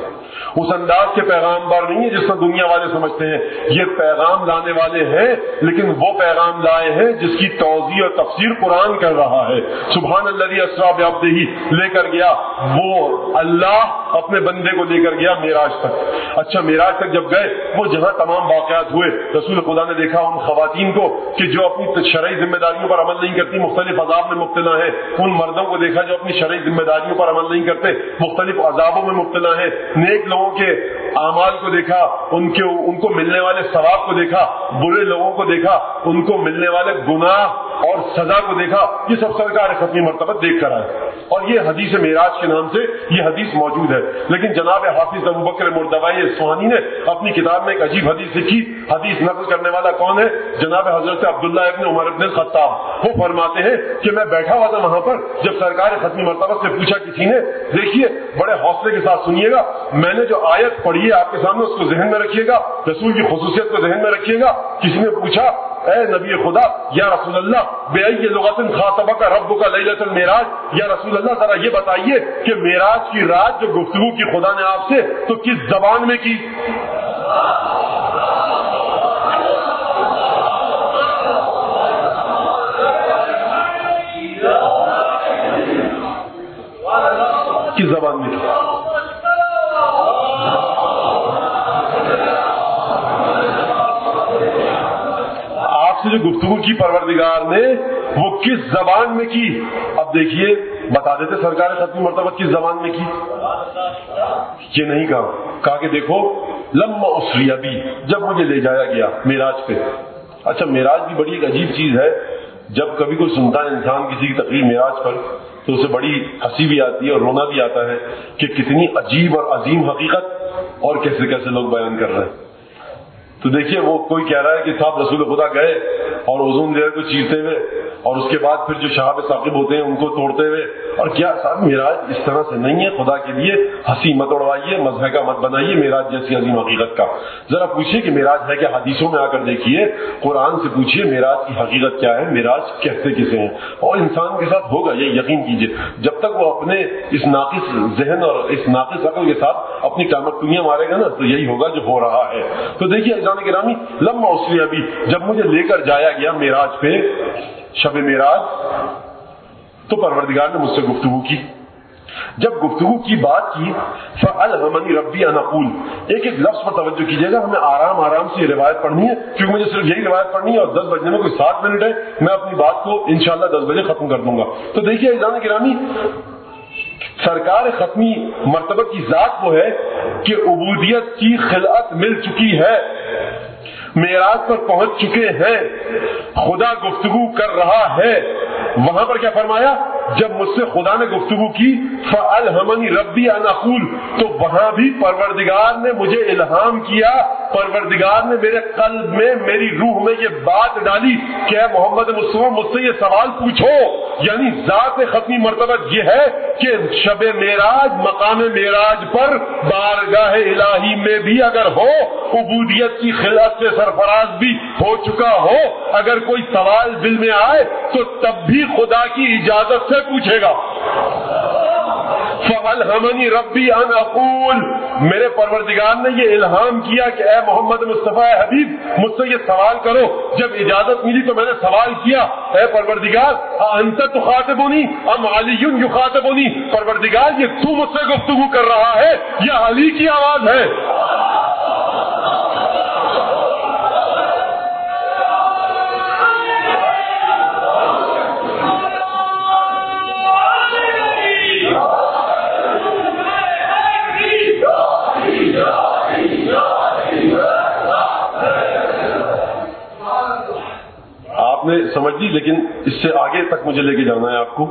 اس انداز کے پیغام بر نہیں ہے جس طرح دنیا والے سمجھتے ہیں۔ یہ پیغام لانے والے ہیں، لیکن وہ پیغام لائے ہیں جس کی توضیح اور تفسیر قرآن کر رہا ہے۔ سبحان الذی اسری بعبدہ لے کر گیا، وہ اللہ اپنے بندے کو لے کر گیا معراج تک۔ اچھا معراج تک جب گئے، وہ جہاں تمام واقعات ہوئے، رسول خدا نے دیکھا ان خواتین کو کہ جو اپنی شرعی ذمہ داریوں پر عمل نہیں کرتی، مختلف عذاب میں مبتلا ہیں۔ ان مردوں کو دیکھا جو اپنی شرعی ذمہ داریوں پر عمل نہیں کرتے، مختلف عذابوں میں مبتلا ہیں۔ نیک لوگوں کے اعمال کو دیکھا، ان کو ملنے والے ثواب کو دیکھا، برے لوگوں کو دیکھا، ان کو ملنے والے گناہ اور سزا کو دیکھا۔ یہ سب سرکار ختمی مرتبہ دیکھ کر آئے، اور یہ حدیث معراج کے نام سے یہ حدیث موجود ہے۔ لیکن جناب حافظ ابوبکر مردوی اصفہانی نے اپنی کتاب میں ایک عجیب حدیث لکھی۔ حدیث نقل کرنے والا کون ہے؟ جناب حضرت عبداللہ ابن عمر ابن الخطاب۔ وہ فرماتے ہیں کہ میں بیٹھا ہوا تھا وہاں پر، جب سرکار ختمی مرتبہ سے پوچھا کسی نے، دیکھیے بڑے حوصلے کے ساتھ سنیے گا، میں نے جو آیت پڑھی ہے آپ کے سامنے اس کو ذہن میں رکھیے گا، رسول کی خصوصیت کو ذہن میں رکھیے گا۔ کسی نے پوچھا اے نبی خدا یا رسول اللہ بأي لغة خاطبك ربك ليلة المعراج، یا رسول اللہ ذرا یہ بتائیے کہ معراج کی رات جو گفتگو کی خدا نے آپ سے تو کس زبان میں کی؟ کس زبان میں کی؟ سے جو گفتگو کی پروردگار نے وہ کس زبان میں کی؟ اب دیکھیے بتا دیتے سرکار ختمی مرتبہ کس زبان میں کی؟ یہ نہیں کہا کہ دیکھو لما اسری بی، جب مجھے لے جایا گیا معراج پہ۔ اچھا معراج بھی بڑی ایک عجیب چیز ہے، جب کبھی کوئی سنتا ہے انسان کسی کی تقریر معراج پر تو اسے بڑی ہنسی بھی آتی ہے اور رونا بھی آتا ہے کہ کتنی عجیب اور عظیم حقیقت اور کیسے کیسے لوگ بیان کر رہے ہیں۔ تو دیکھیے وہ کوئی کہہ رہا ہے کہ صاحب رسول خدا گئے اور اوزون لیئر کو چیرتے ہوئے اور اس کے بعد پھر جو شہاب ثاقب ہوتے ہیں ان کو توڑتے ہوئے، اور کیا صاحب معراج اس طرح سے نہیں ہے، خدا کے لیے ہنسی مت اڑوائیے، مضحکہ مت بنائیے معراج جیسی عظیم حقیقت کا۔ ذرا پوچھیے کہ معراج ہے کیا، حدیثوں میں آ کر دیکھیے، قرآن سے پوچھیے معراج کی حقیقت کیا ہے، معراج کیسے کسے ہیں، اور انسان کے ساتھ ہوگا یہ یقین کیجیے، جب تک وہ اپنے اس ناقص ذہن اور اس ناقص عقل کے ساتھ اپنی ٹانگیاں مارے گا نا تو یہی ہوگا جو ہو رہا ہے۔ تو دیکھیے اذان گرامی، لما اسری ابی، جب مجھے لے کر جایا گیا معراج پہ، شب معراج، تو پروردگار نے مجھ سے گفتگو کی۔ جب گفتگو کی بات کی، فَأَلْهَمَنِي رَبِّي أَنْ أَقُولَ، ایک ایک لفظ پر توجہ کیجیے گا، ہمیں آرام آرام سے یہ روایت پڑھنی ہے کیونکہ مجھے صرف یہی روایت پڑھنی ہے اور 10 بجنے میں کوئی 7 منٹ ہے، میں اپنی بات کو انشاءاللہ 10 بجے ختم کر دوں گا۔ تو دیکھیے اذان گرامی، سرکار ختمی مرتبہ کی ذات وہ ہے کہ عبودیت کی خلعت مل چکی ہے، معراج پر پہنچ چکے ہیں، خدا گفتگو کر رہا ہے۔ وہاں پر کیا فرمایا؟ جب مجھ سے خدا نے گفتگو کی فَأَلْهَمَنِي رَبِّي أَنْ أَقُولَ، تو وہاں بھی پروردگار نے مجھے الہام کیا، پروردگار نے میرے قلب میں، میری روح میں یہ بات ڈالی کہ اے محمد مصطفیٰ مجھ سے یہ سوال پوچھو. یعنی ذات ختمی مرتبہ یہ ہے کہ شب معراج، مقام معراج پر بارگاہ الہی میں بھی اگر ہو، عبودیت کی خلعت سے سرفراز بھی ہو چکا ہو، اگر کوئی سوال دل میں آئے تو تب بھی خدا کی اجازت سے پوچھے گا. فَأَلْهَمَنِي رَبِّي أَنْ أَقُولَ، میرے پروردگار نے یہ الہام کیا کہ اے محمد مصطفیٰ اے حبیب مجھ سے یہ سوال کرو. جب اجازت ملی تو میں نے سوال کیا، اے پروردگار أَنْتَ تُخَاطِبُنِي أَمْ عَلِيٌّ يُخَاطِبُنِي، پروردگار یہ تو مجھ سے گفتگو کر رہا ہے یا علی کی آواز ہے؟ آپ نے سمجھ لی، لیکن اس سے آگے تک مجھے لے کے جانا ہے آپ کو،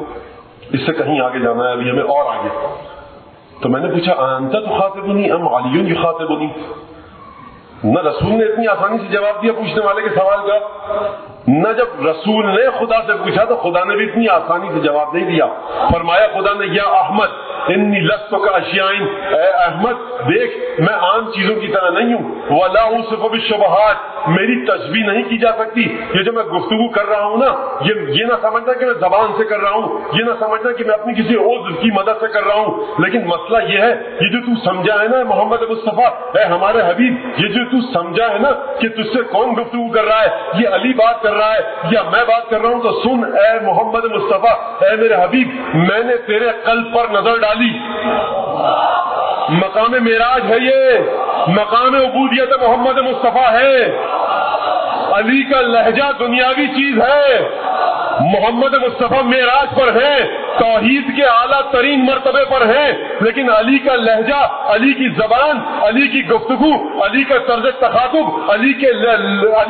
اس سے کہیں آگے جانا ہے ابھی ہمیں اور آگے. تو میں نے پوچھا انت تخاطبنی ام علی یخاطبنی، نہ رسول نے اتنی آسانی سے جواب دیا پوچھنے والے کے سوال کا، نہ جب رسول نے خدا سے پوچھا تو خدا نے بھی اتنی آسانی سے جواب نہیں دیا. فرمایا خدا نے یا احمد انی لست کاشیائن، اے احمد دیکھ میں عام چیزوں کی طرح نہیں ہوں، ولا اوصف بالشبہات، میری تشبیہ نہیں کی جا سکتی. یہ جو میں گفتگو کر رہا ہوں نا، یہ نہ سمجھنا کہ میں زبان سے کر رہا ہوں، یہ نہ سمجھنا کہ میں اپنی کسی عضو کی مدد سے کر رہا ہوں، لیکن مسئلہ یہ ہے یہ جو تو سمجھا ہے نا محمد مصطفیٰ اے ہمارے حبیب، یہ جو تو سمجھا ہے نا کہ تجھ سے کون گفتگو کر رہا ہے، یہ علی بات کر رہا ہے یا میں بات کر رہا ہوں، تو سن اے محمد مصطفیٰ اے میرے حبیب، میں نے تیرے قلب پر نظر ڈالی. مقام معراج ہے، یہ مقام عبودیت محمد مصطفیٰ ہے. علی کا لہجہ دنیاوی چیز ہے، محمد مصطفیٰ معراج پر ہیں، توحید کے اعلیٰ ترین مرتبے پر ہیں، لیکن علی کا لہجہ، علی کی زبان، علی کی گفتگو، علی کا طرز تخاطب، علی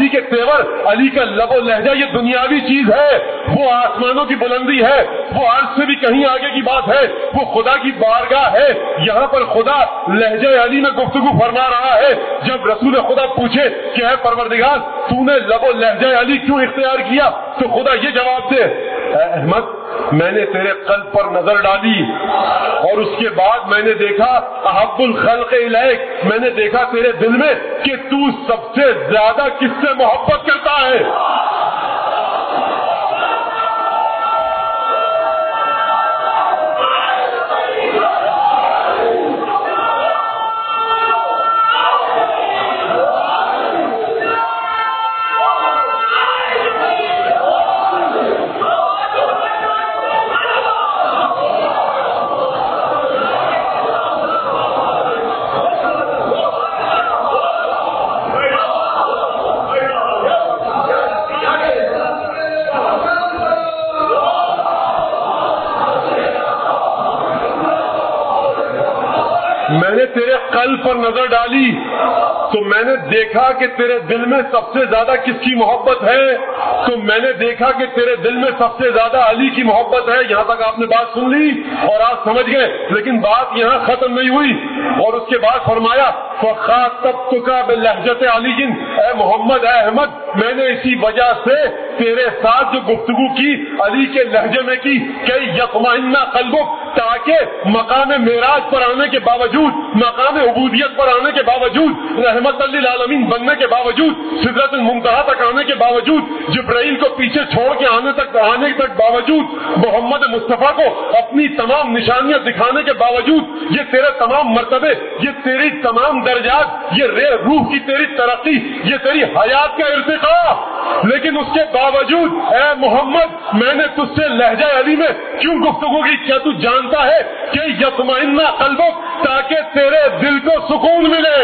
کے تیور، علی کا لب و لہجہ یہ دنیاوی چیز ہے. وہ آسمانوں کی بلندی ہے، وہ عرش سے بھی کہیں آگے کی بات ہے، وہ خدا کی بارگاہ ہے. یہاں پر خدا لہجہ علی میں گفتگو فرما رہا ہے. جب رسول خدا پوچھے کہ اے پروردگار تو نے لب و لہجہ علی کیوں اختیار کیا، تو خدا یہ جواب دے اے احمد میں نے تیرے قلب پر نظر ڈالی اور اس کے بعد میں نے دیکھا احب الخلق الیک، میں نے دیکھا تیرے دل میں کہ تو سب سے زیادہ کس سے محبت کرتا ہے. میں نے تیرے قلب پر نظر ڈالی تو میں نے دیکھا کہ تیرے دل میں سب سے زیادہ کس کی محبت ہے، تو میں نے دیکھا کہ تیرے دل میں سب سے زیادہ علی کی محبت ہے. یہاں تک آپ نے بات سن لی اور آپ سمجھ گئے، لیکن بات یہاں ختم نہیں ہوئی. اور اس کے بعد فرمایا فخاطبتک بلہجۃ علی، اے محمد اے احمد میں نے اسی وجہ سے تیرے ساتھ جو گفتگو کی علی کے لہجے میں کی کہ یطمئن قلبک، تاکہ مقام معراج پر آنے کے باوجود، مقام عبودیت پر آنے کے باوجود، رحمت للعالمین بننے کے باوجود، سدرۃ المنتہا تک آنے کے باوجود، جبرائیل کو پیچھے چھوڑ کے آنے تک باوجود، محمد مصطفیٰ کو اپنی تمام نشانیاں دکھانے کے باوجود، یہ تیرے تمام مرتبے، یہ تیری تمام درجات، یہ روح کی تیری ترقی، یہ تیری حیات کا ارتقاء، لیکن اس کے باوجود اے محمد میں نے تجھ سے لہجہ علی میں کیوں گفتگو کی؟ کیا تو جانتا ہے کہ یطمئن قلبک، تاکہ تیرے دل کو سکون ملے.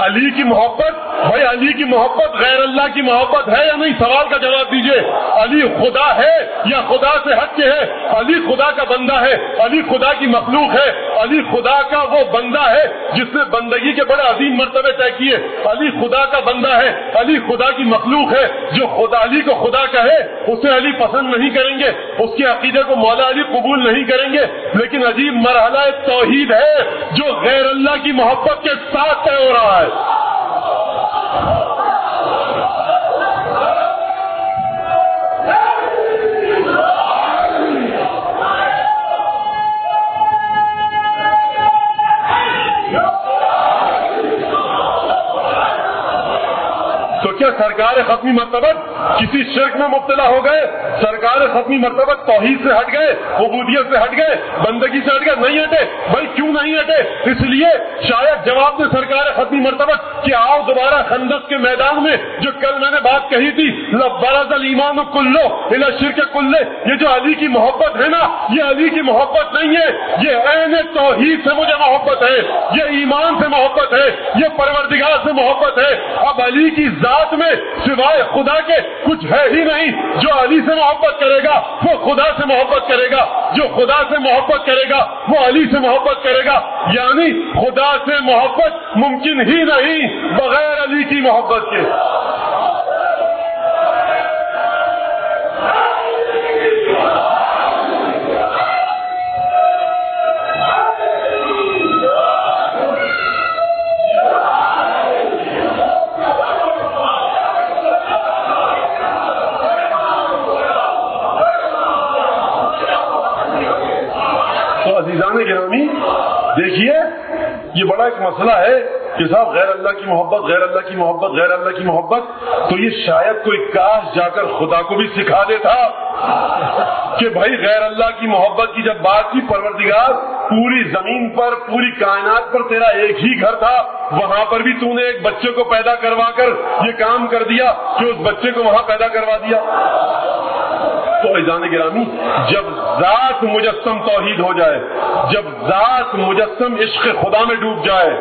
علی کی محبت بھائی علی کی محبت غیر اللہ کی محبت ہے یا نہیں؟ سوال کا جواب دیجئے. علی خدا ہے یا خدا سے ہٹ کے ہے؟ علی خدا کا بندہ ہے, علی خدا کی مخلوق ہے, علی خدا کا وہ بندہ ہے جس نے بندگی کے بڑے عظیم مرتبے طے کیے. علی خدا کا بندہ ہے, علی خدا کی مخلوق ہے. جو خدا علی کو خدا کہے اسے علی پسند نہیں کریں گے, اس کے عقیدے کو مولا علی قبول نہیں کریں گے. لیکن عجیب مرحلہ توحید ہے جو غیر اللہ کی محبت کے ساتھ طے ہو رہا ہے. تو کیا سرکار ختمی مرتبت کسی شرک میں مبتلا ہو گئے؟ سرکار ختمی مرتبت توحید سے ہٹ گئے, عبودیت سے ہٹ گئے, بندگی سے ہٹ گئے؟ نہیں ہٹے. بھائی کیوں نہیں ہٹے؟ اس لیے شاید جواب دے سرکار ختمی مرتبت کہ آؤ دوبارہ خندق کے میدان میں جو کل میں نے بات کہی تھی, لبرز الایمان کلو الی الشرک کلہ. یہ جو علی کی محبت ہے نا, یہ علی کی محبت نہیں ہے, یہ عین توحید سے مجھے محبت ہے, یہ ایمان سے محبت ہے, یہ پروردگار سے محبت ہے. اب علی کی ذات میں سوائے خدا کے کچھ ہے ہی نہیں. جو علی سے محبت کرے گا وہ خدا سے محبت کرے گا, جو خدا سے محبت کرے گا وہ علی سے محبت کرے گا. یعنی خدا سے محبت ممکن ہی نہیں بغیر علی کی محبت کے. عزیزان گرامی دیکھیے, یہ بڑا ایک مسئلہ ہے کہ صاحب غیر اللہ کی محبت, غیر اللہ کی محبت, غیر اللہ کی محبت. تو یہ شاید کوئی کاش جا کر خدا کو بھی سکھا دیتا کہ بھائی غیر اللہ کی محبت کی جب بات کی, پروردگار پوری زمین پر, پوری کائنات پر تیرا ایک ہی گھر تھا, وہاں پر بھی تو نے ایک بچے کو پیدا کروا کر یہ کام کر دیا کہ اس بچے کو وہاں پیدا کروا دیا. تو عزیزان گرامی, جب ذات مجسم توحید ہو جائے, جب ذات مجسم عشق خدا میں ڈوب جائے,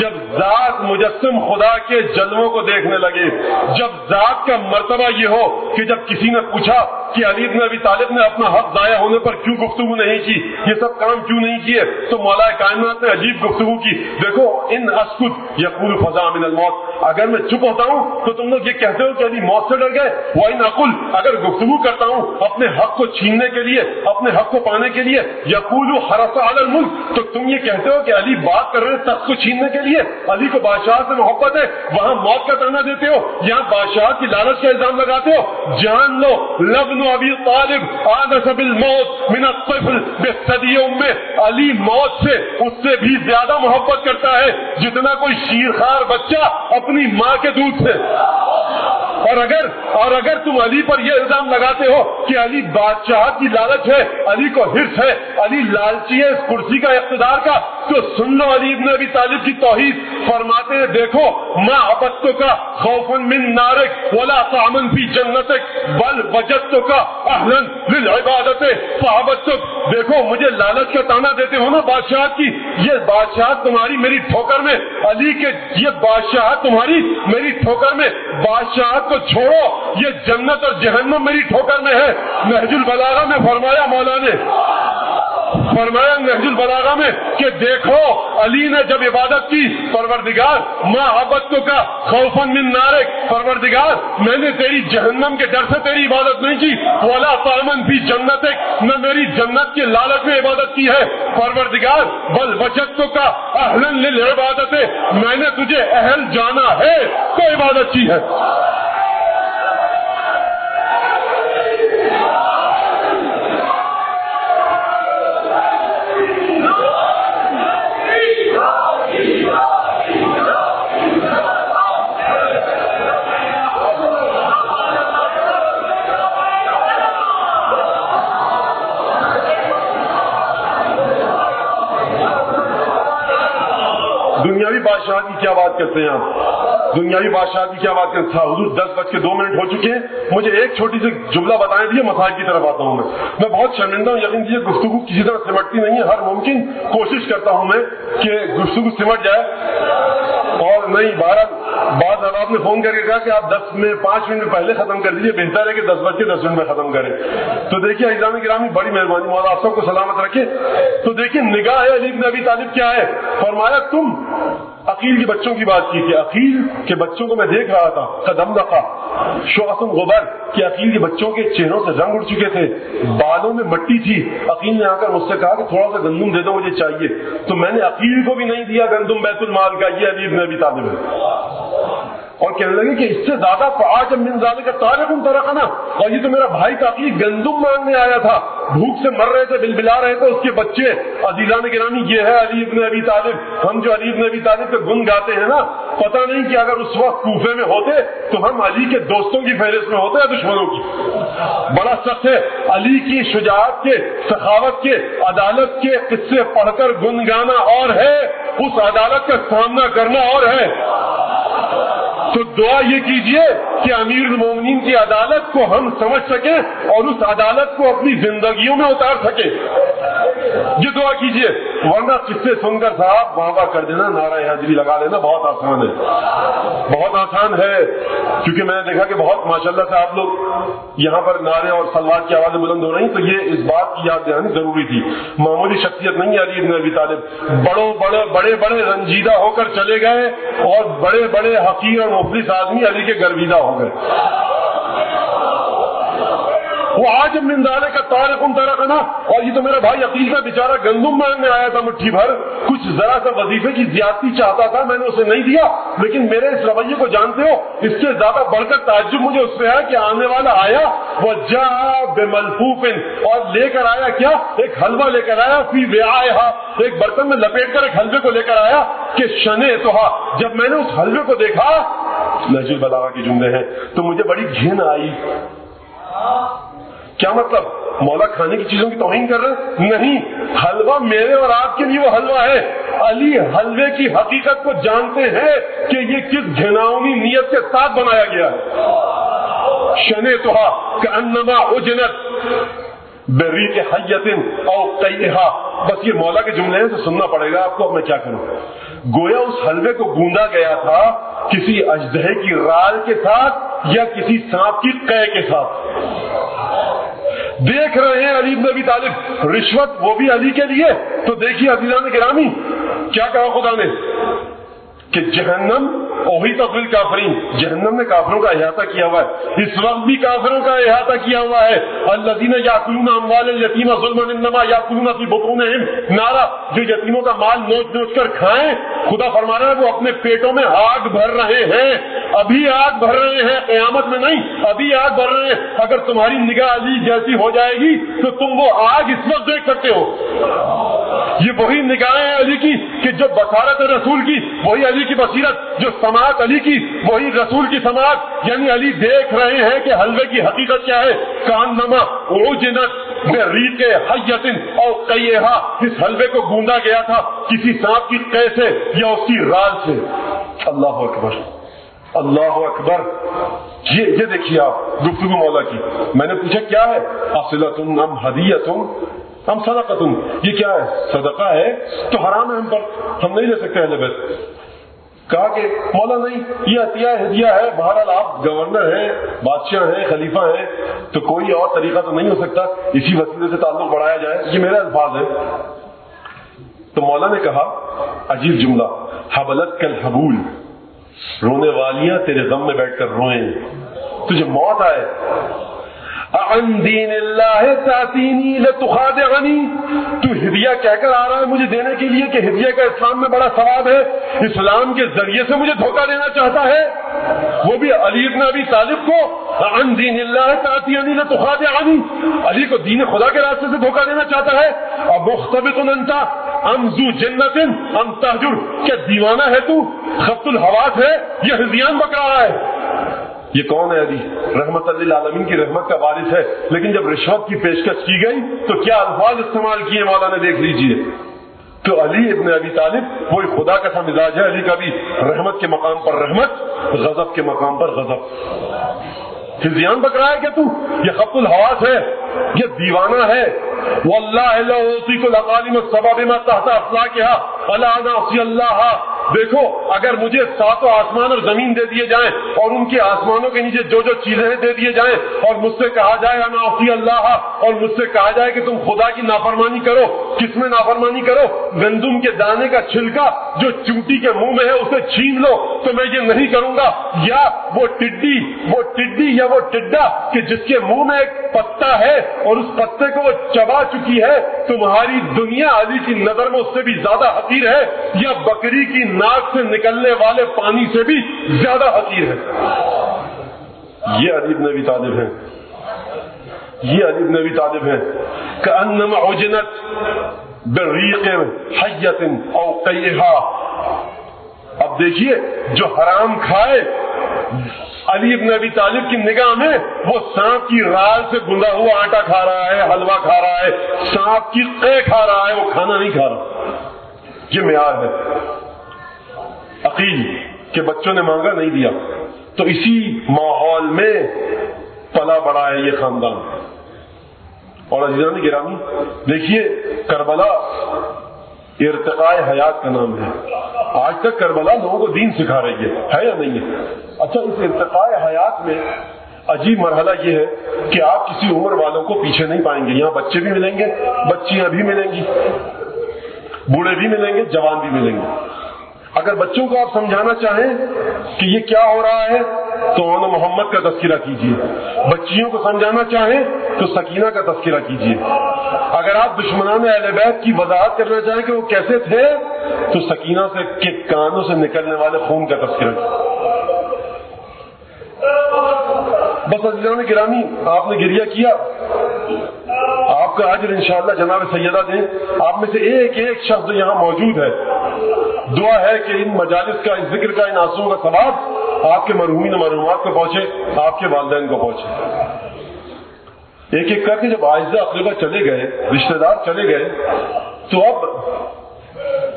جب ذات مجسم خدا کے جلووں کو دیکھنے لگے, جب ذات کا مرتبہ یہ ہو کہ جب کسی نے پوچھا کہ علی بن ابی طالب نے اپنا حق ضائع ہونے پر کیوں گفتگو نہیں کی, یہ سب کام کیوں نہیں کیے, تو مولا کائنات نے عجیب گفتگو کی. دیکھو, ان اسکت یقول فزع من الموت, اگر میں چپ ہوتا ہوں تو تم لوگ یہ کہتے ہو کہ علی موت سے ڈر گئے. وَإِنْ أَقُلْ, اگر گفتگو کرتا ہوں اپنے حق کو چھیننے کے لیے, اپنے حق کو پانے کے لیے, یقول حرس علی الملک, تو تم یہ کہتے ہو کہ علی بات کر رہے ہیں تخت کو چھیننے کے لیے, علی کو بادشاہ سے محبت ہے, وہاں موت کا تانا دیتے ہو, یہاں بادشاہ کی لالچ کا الزام لگاتے ہو. جان لو لبن ابی طالب آنس بالموت من الطفل بثدی امہ, علی موت سے اس سے بھی زیادہ محبت کرتا ہے جتنا کوئی شیرخوار بچہ اپنی ماں کے دودھ سے. اور اگر تم علی پر یہ الزام لگاتے ہو کہ علی بادشاہ کی لالچ ہے, علی کو حرص ہے, علی لالچی ہے اس کرسی کا, اقتدار کا, تو سن لو علی ابن ابی طالب کی توحید. فرماتے ہیں دیکھو, ما عبدتک خوفا من نارک ولا طعما فی جنتک بل وجدتک اہلا للعبادت فعبدتک. دیکھو, مجھے لالچ کا تانا دیتے ہو نا بادشاہ کی, یہ بادشاہ تمہاری میری ٹھوکر میں, علی کے یہ بادشاہ تمہاری میری ٹھوکر میں, بادشاہ کو چھوڑو, یہ جنت اور جہنم میری ٹھوکر میں ہے. نہج البلاغہ میں فرمایا, مولا نے فرمایا نہج البلاغہ میں کہ دیکھو علی نے جب عبادت کی, پروردگار ما عبدتک خوفا من نارک, پروردگار میں نے تیری جہنم کے ڈر سے تیری عبادت نہیں کی, ولا طعما فی جنتک, نہ میری جنت کے لالچ میں عبادت کی ہے, پروردگار بل وجدتک اہلا للعبادت, میں نے تجھے اہل جانا ہے تو عبادت کی ہے. دنیاوی بادشاہ کی کیا بات کرتے ہیں آپ, دنیاوی بادشاہ کی کیا بات کرتے ہیں. حضور 10:02 ہو چکے ہیں, مجھے ایک چھوٹی سی جملہ بتائیں دیے, مسائل کی طرف آتا ہوں. میں بہت شرمندہ ہوں, یقین کیجیے گفتگو کسی طرح سمٹتی نہیں ہے. ہر ممکن کوشش کرتا ہوں میں کہ گفتگو سمٹ جائے, اور نہیں بہرحال بعض آپ نے فون کر کے کہا کہ آپ 5 منٹ پہلے ختم کر دیجیے، بہتر ہے کہ 10:10 میں ختم کریں. تو دیکھیے عزیزان گرامی بڑی مہربانی، مولا آپ سب کو سلامت رکھے. تو دیکھیے نگاہ علی بن ابی طالب کیا ہے. فرمایا تم عقیل کے بچوں کی بات کی کہ عقیل کے بچوں کو میں دیکھ رہا تھا، قدم دقا شعث غبر کہ عقیل کے بچوں کے چہروں سے رنگ اڑ چکے تھے، بالوں میں مٹی تھی. عقیل نے آ کر مجھ سے کہا کہ تھوڑا سا گندم دے دو مجھے چاہیے. تو میں نے عقیل کو بھی نہیں دیا گندم بیت المال کا، یہ علی بن ابی طالب ہے. اور کہنے لگے کہ اس سے زیادہ فعاج من ذالک طارق ترقنا، اور یہ تو میرا بھائی تاقی گندم مانگنے آیا تھا، بھوک سے مر رہے تھے، بلبلا رہے تھے اس کے بچے. عزیزان گرامی یہ ہے علی بن ابی طالب. ہم جو علی بن ابی طالب کے گن گاتے ہیں نا، پتہ نہیں کہ اگر اس وقت کوفے میں ہوتے تو ہم علی کے دوستوں کی فہرست میں ہوتے یا دشمنوں کی. بڑا سخت ہے علی کی شجاعت کے، سخاوت کے، عدالت کے قصے پڑھ کر گنگانا اور ہے، اس عدالت کا سامنا کرنا اور ہے. تو دعا یہ کیجئے کہ امیر المومنین کی عدالت کو ہم سمجھ سکیں اور اس عدالت کو اپنی زندگیوں میں اتار سکیں. یہ دعا کیجئے، ورنہ قصے سن کر صاحب واہ واہ کر دینا، نعرہ حاضری لگا لینا بہت آسان ہے، بہت آسان ہے. کیونکہ میں نے دیکھا کہ بہت ماشاءاللہ سے آپ لوگ یہاں پر نعرے اور سلوات کی آوازیں بلند ہو رہی، تو یہ اس بات کی یاد دہانی ضروری تھی. معمولی شخصیت نہیں ہے علی بن ابی طالب، بڑے بڑے رنجیدہ ہو کر چلے گئے اور بڑے بڑے حقیر اور مفلس آدمی علی کے گرویدہ ہو گئے. وہ آج من ذالک طارق ترقنا، اور یہ تو میرا بھائی عقیل کا بیچارہ گندم مانگنے آیا تھا مٹھی بھر، کچھ ذرا سا وظیفے کی زیادتی چاہتا تھا، میں نے اسے نہیں دیا. لیکن میرے اس رویے کو جانتے ہو، اس سے زیادہ بڑھ کر تعجب مجھے اس پہ ہے کہ آنے والا آیا وہ جا بملفوف، اور لے کر آیا کیا، ایک حلوہ لے کر آیا، فی وعائہا، ایک برتن میں لپیٹ کر ایک حلوے کو لے کر آیا کہ شنعتھا. جب میں نے اس حلوے کو دیکھا، نہج البلاغہ کے جملے ہیں، تو مجھے بڑی گھن آئی. کیا مطلب، مولا کھانے کی چیزوں کی توہین کر رہے؟ نہیں، حلوہ میرے اور آپ کے لیے وہ حلوہ ہے. علی حلوے کی حقیقت کو جانتے ہیں کہ یہ کس گھناؤنی نیت کے ساتھ بنایا گیا ہے. شنعتھا کأنما عجنت بریق حیۃ او قیئھا. بس یہ مولا کے جملے ہیں تو سننا پڑے گا آپ کو. اب میں کیا کروں، گویا اس حلوے کو گوندا گیا تھا کسی اژدہے کی رال کے ساتھ یا کسی سانپ کی قے کے ساتھ. دیکھ رہے ہیں علی بن ابی طالب رشوت، وہ بھی علی کے لیے. تو دیکھیے عزیزان گرامی کیا کہا خدا نے کہ جہنم وہی تفضیل کافرین، جہنم نے کافروں کا احاطہ کیا ہوا ہے، اس وقت بھی کافروں کا احاطہ کیا ہوا ہے. الذین یاکلون اموال الیتیم ظلما انما یاکلون فی بطونہم نارا. جو یتیموں کا مال نوچ نوچ کر کھائیں، خدا فرما رہا ہے وہ اپنے پیٹوں میں آگ بھر رہے ہیں. ابھی آگ بھر رہے ہیں، قیامت میں نہیں، ابھی آگ بھر رہے ہیں. اگر تمہاری نگاہ علی جیسی ہو جائے گی تو تم وہ آگ اس وقت دیکھ سکتے ہو. یہ وہی نگاہیں علی کی کہ جو بصارت رسول کی، وہی علی کی بصیرت، جو سماعت علی کی وہی رسول کی سماعت. یعنی علی دیکھ رہے ہیں کہ حلوے کی حقیقت کیا ہے. کانما عجنت بریق حیۃ او قیئھا، اس حلوے کو گوندا گیا تھا کسی سانپ کی قے سے یا اس کی رال سے. اللہ اکبر، اللہ اکبر. یہ دیکھیے آپ گفتگو مولا کی. میں نے پوچھا کیا ہے، اصلۃ ام ہدیۃ ام صدقۃ، یہ کیا ہے، صدقہ ہے تو حرام ہے ہم پر، ہم نہیں لے سکتے اہل بیت. کہا کہ مولا نہیں، یہ عطیہ ہدیہ ہے. بہرحال آپ گورنر ہیں، بادشاہ ہیں، خلیفہ ہیں، تو کوئی اور طریقہ تو نہیں ہو سکتا، اسی وسیلے سے تعلق بڑھایا جائے. یہ میرا الفاظ ہے. تو مولا نے کہا عجیب جملہ، حبلت کل حبول، رونے والیاں تیرے غم میں بیٹھ کر روئیں، تجھے موت آئے. عن دین اللہ تاتینی لتخادعنی، تو ہدیہ کہہ کر آ رہا ہے مجھے دینے کے لیے کہ ہدیہ کا اسلام میں بڑا ثواب ہے، اسلام کے ذریعے سے مجھے دھوکہ دینا چاہتا ہے، وہ بھی علی بن ابی طالب کو. عن دین اللہ تاتینی لتخادعنی، علی کو دین خدا کے راستے سے دھوکہ دینا چاہتا ہے. اب مختبط انت ام ذو جنت ام تہجر، کیا دیوانہ ہے تو، خبط الحواس ہے، یہ ہذیان بک رہا ہے. یہ کون ہے علی، رحمت للعالمین کی رحمت کا وارث ہے. لیکن جب رشوت کی پیشکش کی گئی تو کیا الفاظ استعمال کیے مولا نے دیکھ لیجئے. تو علی ابن ابی طالب وہی خدا کا سا مزاج ہے. علی کا بھی رحمت کے مقام پر رحمت، غضب کے مقام پر غضب. ہذیان بک رہا ہے کیا تو، یہ خبط الحواس ہے. یہ دیوانہ ہے. واللہ لا اوصیک الاقالیم السبع بما تحت افلاکها الا ان اعصی اللہ. دیکھو اگر مجھے ساتوں آسمان اور زمین دے دیے جائیں اور ان کے آسمانوں کے نیچے جو جو چیزیں دے دیے جائیں اور مجھ سے کہا جائے انا اعصی اللہ, اور مجھ سے کہا جائے کہ تم خدا کی نافرمانی کرو. کس میں نافرمانی کرو؟ گندم کے دانے کا چھلکا جو چونٹی کے منہ میں ہے اسے چھین لو, تو میں یہ نہیں کروں گا. یا وہ ٹڈی یا وہ ٹڈا کہ جس کے منہ میں ایک پتا ہے اور اس پتے کو وہ چبا چکی ہے, تمہاری دنیا علی کی نظر میں اس سے بھی زیادہ حقیر ہے, یا بکری کی ناک سے نکلنے والے پانی سے بھی زیادہ حقیر ہے. یہ علی بن ابی طالب ہیں, یہ علی بن ابی طالب ہیں. کأنما عجنت بریق حیۃ او قیہا. اب دیکھیے جو حرام کھائے علی ابن ابی طالب کی نگاہ میں وہ سانپ کی رال سے گندا ہوا آٹا کھا رہا ہے, حلوہ کھا رہا ہے, سانپ کی قے کھا رہا ہے, وہ کھانا نہیں کھا رہا. یہ معیار ہے. عقیل کہ بچوں نے مانگا نہیں دیا, تو اسی ماحول میں پلا بڑا ہے یہ خاندان. اور عزیزان گرامی دیکھیے کربلا ارتقاء حیات کا نام ہے. آج تک کربلا لوگوں کو دین سکھا رہی ہے یا نہیں ہے؟ اچھا اس ارتقاء حیات میں عجیب مرحلہ یہ ہے کہ آپ کسی عمر والوں کو پیچھے نہیں پائیں گے. یہاں بچے بھی ملیں گے, بچیاں بھی ملیں گی, بوڑھے بھی ملیں گے, جوان بھی ملیں گے. اگر بچوں کو آپ سمجھانا چاہیں کہ یہ کیا ہو رہا ہے تو آن محمد کا تذکرہ کیجیے. بچیوں کو سمجھانا چاہیں تو سکینہ کا تذکرہ کیجیے. اگر آپ دشمنان اہل بیت کی وضاحت کرنا چاہیں کہ وہ کیسے تھے تو سکینہ سے کے کانوں سے نکلنے والے خون کا تذکرہ کیجیے. بس عزیزان گرامی آپ نے گریہ کیا, آپ کا اجر انشاءاللہ جناب سیدہ دیں. آپ میں سے ایک ایک شخص یہاں موجود ہے, دعا ہے کہ ان مجالس کا, اس ذکر کا, ان آنسوؤں کا ثواب آپ کے مرحومین و مرحومات کو پہنچے, آپ کے والدین کو پہنچے. ایک ایک کر کے جب اعزاء اقربا چلے گئے, رشتہ دار چلے گئے, تو اب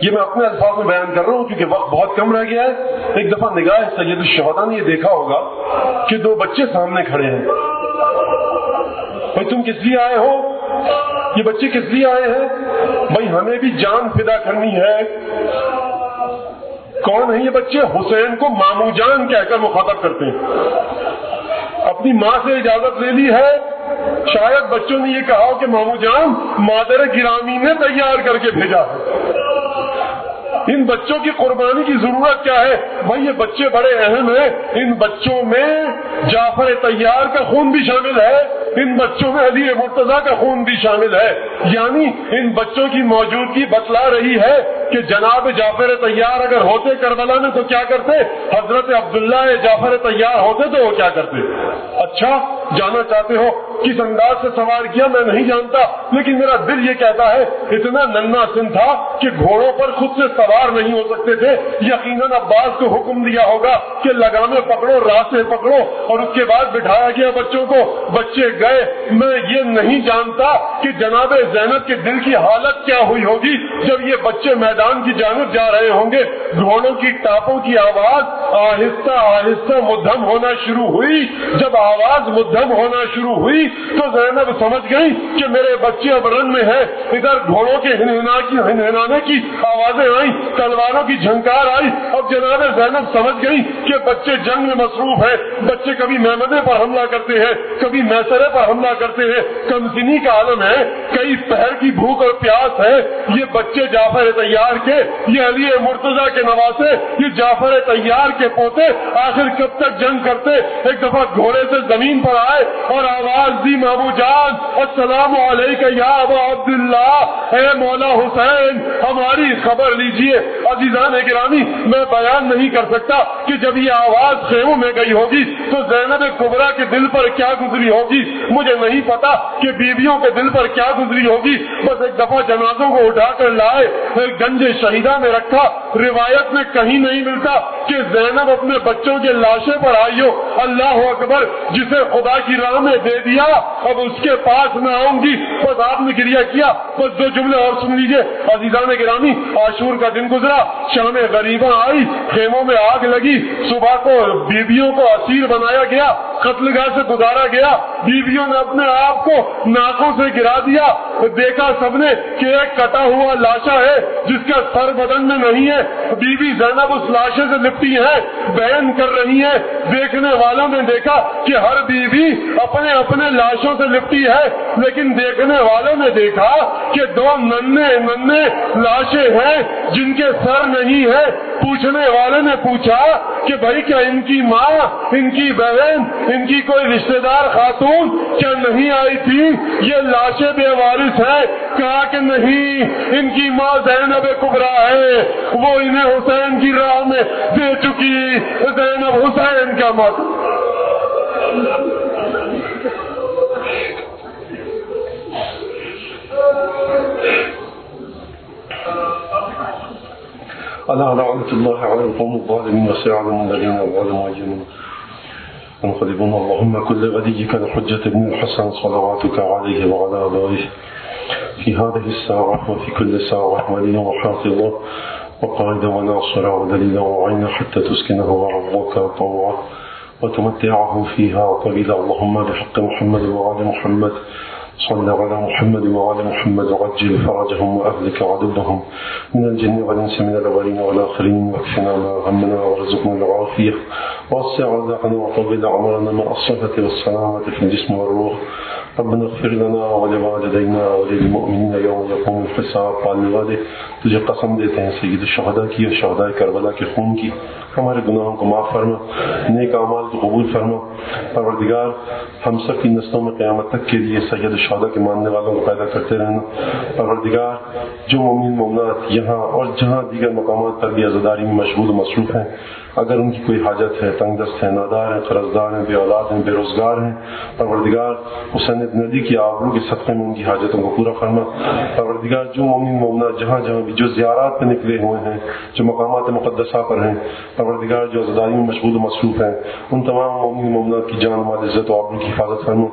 یہ میں اپنے الفاظ میں بیان کر رہا ہوں کیونکہ وقت بہت کم رہ گیا ہے. ایک دفعہ نگاہ سید الشہداء نے یہ دیکھا ہوگا کہ دو بچے سامنے کھڑے ہیں. بھائی تم کس لیے آئے ہو؟ یہ بچے کس لیے آئے ہیں؟ بھائی ہمیں بھی جان فدا کرنی ہے. کون ہیں یہ بچے؟ حسین کو مامو جان کہہ کر مخاطب کرتے ہیں. اپنی ماں سے اجازت لے لی ہے. شاید بچوں نے یہ کہا کہ مامو جان مادر گرامی نے تیار کر کے بھیجا ہے. ان بچوں کی قربانی کی ضرورت کیا ہے؟ بھائی یہ بچے بڑے اہم ہیں. ان بچوں میں جعفر طیار کا خون بھی شامل ہے, ان بچوں میں علی مرتضیٰ کا خون بھی شامل ہے. یعنی ان بچوں کی موجودگی بتلا رہی ہے کہ جناب جعفر طیار اگر ہوتے کربلا میں تو کیا کرتے, حضرت عبداللہ جعفر طیار ہوتے تو وہ کیا کرتے. اچھا جانا چاہتے ہو کس انداز سے سوار کیا میں نہیں جانتا, لیکن میرا دل یہ کہتا ہے اتنا ننھا سن تھا کہ گھوڑوں پر خود سے سوار نہیں ہو سکتے تھے. یقیناً عباس کو حکم دیا ہوگا کہ لگامیں پکڑو, راستے پکڑو, اور اس کے بعد بٹھایا گیا بچوں کو. بچے گئے. میں یہ نہیں جانتا کہ جناب زینب کے دل کی حالت کیا ہوئی ہوگی جب یہ بچے میدان کی جانب جا رہے ہوں گے. گھوڑوں کی ٹاپوں کی آواز آہستہ آہستہ مدھم ہونا شروع ہوئی. جب آواز مدھم ہونا شروع ہوئی تو زینب سمجھ گئی کہ میرے بچے اب رن میں ہیں. ادھر گھوڑوں کے ہنہنانے کی آوازیں آئیں, تلواروں کی جھنکار آئی. اب جناب زینب سمجھ گئی کہ بچے جنگ میں مصروف ہیں. بچے کبھی محمدے پر حملہ کرتے ہیں, کبھی میسرے پر حملہ کرتے ہیں. کمسنی کا عالم ہے, کئی پہر کی بھوک اور پیاس ہے. یہ بچے جعفر طیار کے, یہ علی مرتضیٰ کے نواسے, یہ جعفر طیار کے پوتے آخر کب تک جنگ کرتے. ایک دفعہ گھوڑے سے زمین پر آئے اور آواز دی مامو جان السلام علیکم یا ابا عبداللہ, اے مولا حسین ہماری خبر لیجئے. عزیزان گرامی میں بیان نہیں کر سکتا کہ جب یہ آواز خیموں میں گئی ہوگی تو زینب کبریٰ کے دل پر کیا گزری ہوگی. مجھے نہیں پتا کہ بیویوں کے دل پر کیا گزری ہوگی. بس ایک دفعہ جنازوں کو اٹھا کر لائے, گنج شہیدہ میں رکھا. روایت میں کہیں نہیں ملتا کہ زینب اپنے بچوں کے لاشیں پر آئی ہو. اللہ اکبر, جسے خدا کی راہ میں دے دیا اب اس کے پاس میں آؤں گی. بس آپ نے گریہ کیا. بس دو جملے اور سن لیجئے عزیزان گرامی. عاشور کا دن گزرا, شام غریباں آئی, خیموں میں آگ لگی. صبح کو بیویوں کو اسیر بنایا گیا. قتل گاہ سے گزارا گیا، بیویوں نے اپنے آپ کو ناکوں سے گرا دیا، دیکھا سب نے کہ ایک کٹا ہوا لاشا ہے جس کا سر بدن میں نہیں ہے، بی بی زینب اس لاشے سے لپٹی ہے، بیان کر رہی ہے، دیکھنے والوں نے دیکھا کہ ہر بیوی اپنے اپنے لاشوں سے لپٹی ہے، لیکن دیکھنے والوں نے دیکھا کہ دو ننھے لاشیں ہیں جن کے سر نہیں ہے۔ پوچھنے والے نے پوچھا کہ بھائی کیا ان کی ماں، ان کی بہن، ان کی کوئی رشتہ دار خاتون کیا نہیں آئی تھی؟ یہ لاشیں بے وارث ہیں۔ کہا کہ نہیں، ان کی ماں زینب کبریٰ ہے، وہ انہیں حسین کی راہ میں دے چکی، زینب حسین کا مت۔ ألا لعنة الله على القوم الظالمين وسيعلم الذين ظلموا أيهم ينقلبون. اللهم كل وليك الحجة بن الحسن صلواتك عليه وعلى آبائه في هذه الساعة وفي كل ساعة وليا وحافظا وقائدا وناصرا ودليلا وعينا حتى تسكنه أرضك طوعا وتمتعه فيها طويلا. اللهم بحق محمد وآل محمد صل على محمد وعلى محمد وعجل فرجهم وأهلك عدوهم من الجن والإنس من الأولين والآخرين، واكفنا ما همنا وارزقنا العافية ووسع رزقنا وطول عمرنا مع الصحة والسلامة في الجسم والروح. ربنا اغفر لنا ولوالدينا وللمؤمنين يوم يقوم الحساب. پالنے والے تجھے قسم دیتے ہیں سید الشہداء کی اور شہداء کربلا کے خون کی، ہمارے گناہوں کو معاف فرما، نیک اعمال کو قبول فرما۔ پروردگار ہم سب کی نسلوں میں قیامت تک کے لیے سید الشہداء کے ماننے والوں کو پیدا کرتے رہنا۔ پروردگار جو مومن مومنات یہاں اور جہاں دیگر مقامات پر بھی عزاداری میں مشغول و مصروف ہیں، اگر ان کی کوئی حاجت ہے، تنگ دست ہے، نادار ہیں، قرضدار ہیں، بے اولاد ہیں، بے روزگار ہیں، پروردگار حسین ابن علی کی آبرو کے صدقے میں ان کی حاجتوں کو پورا فرما۔ پروردگار جو مومن مومنات جہاں جہاں بھی جو زیارات پہ نکلے ہوئے ہیں، جو مقامات مقدسہ پر ہیں، پروردگار جو عزاداری میں مشغول و مصروف ہیں، ان تمام مومن مومنات کی جان مال عزت و آبرو کی حفاظت فرما۔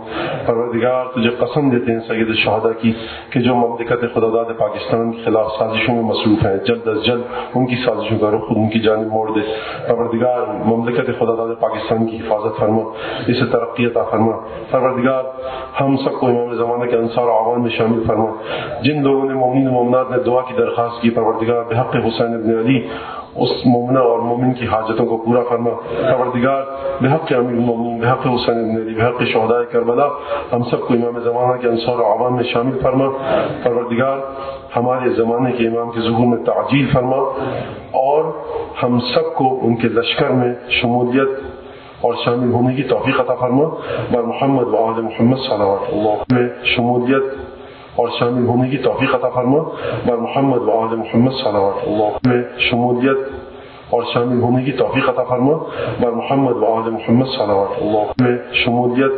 پروردگار تجھے قسم دیتے ہیں سید الشہداء کی کہ جو مملکت خداداد پاکستان کے خلاف سازشوں میں مصروف ہیں، جلد از جلد ان کی سازشوں کا رخ ان کی جانب موڑ دے۔ پروردگار مملکت خداداد پاکستان کی حفاظت فرما، اسے ترقی عطا فرما۔ پروردگار ہم سب کو امام زمانہ کے انصار و اعوان میں شامل فرما۔ جن لوگوں نے مومن مومنات نے دعا کی درخواست کی، پروردگار بحق حسین ابن علی اس مومنہ اور مومن کی حاجتوں کو پورا فرما۔ پروردگار بحق امیر المومنین، بحق حسین ابن علی، بحق شہداء کربلا ہم سب کو امام زمانہ کے انصار و اعوان میں شامل فرما۔ پروردگار ہمارے زمانے کے امام کے ظہور میں تعجیل فرما اور ہم سب کو ان کے لشکر میں شمولیت اور شامل ہونے کی توفیق عطا فرما۔ بر محمد و آل محمد صلوات اللہ میں شمولیت اور شامل ہونے کی توفیق عطا فرما۔ بر محمد و آل محمد صلوات اللہ میں شمولیت اور شامل ہونے کی توفیق عطا فرما۔ بر محمد و آل محمد صلوات اللہ میں شمولیت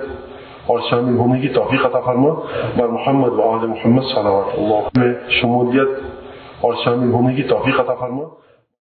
اور شامل ہونے کی توفیق عطا فرما۔ بر محمد و آل محمد صلوات اللہ میں شمولیت اور شامل ہونے کی توفیق عطا فرما۔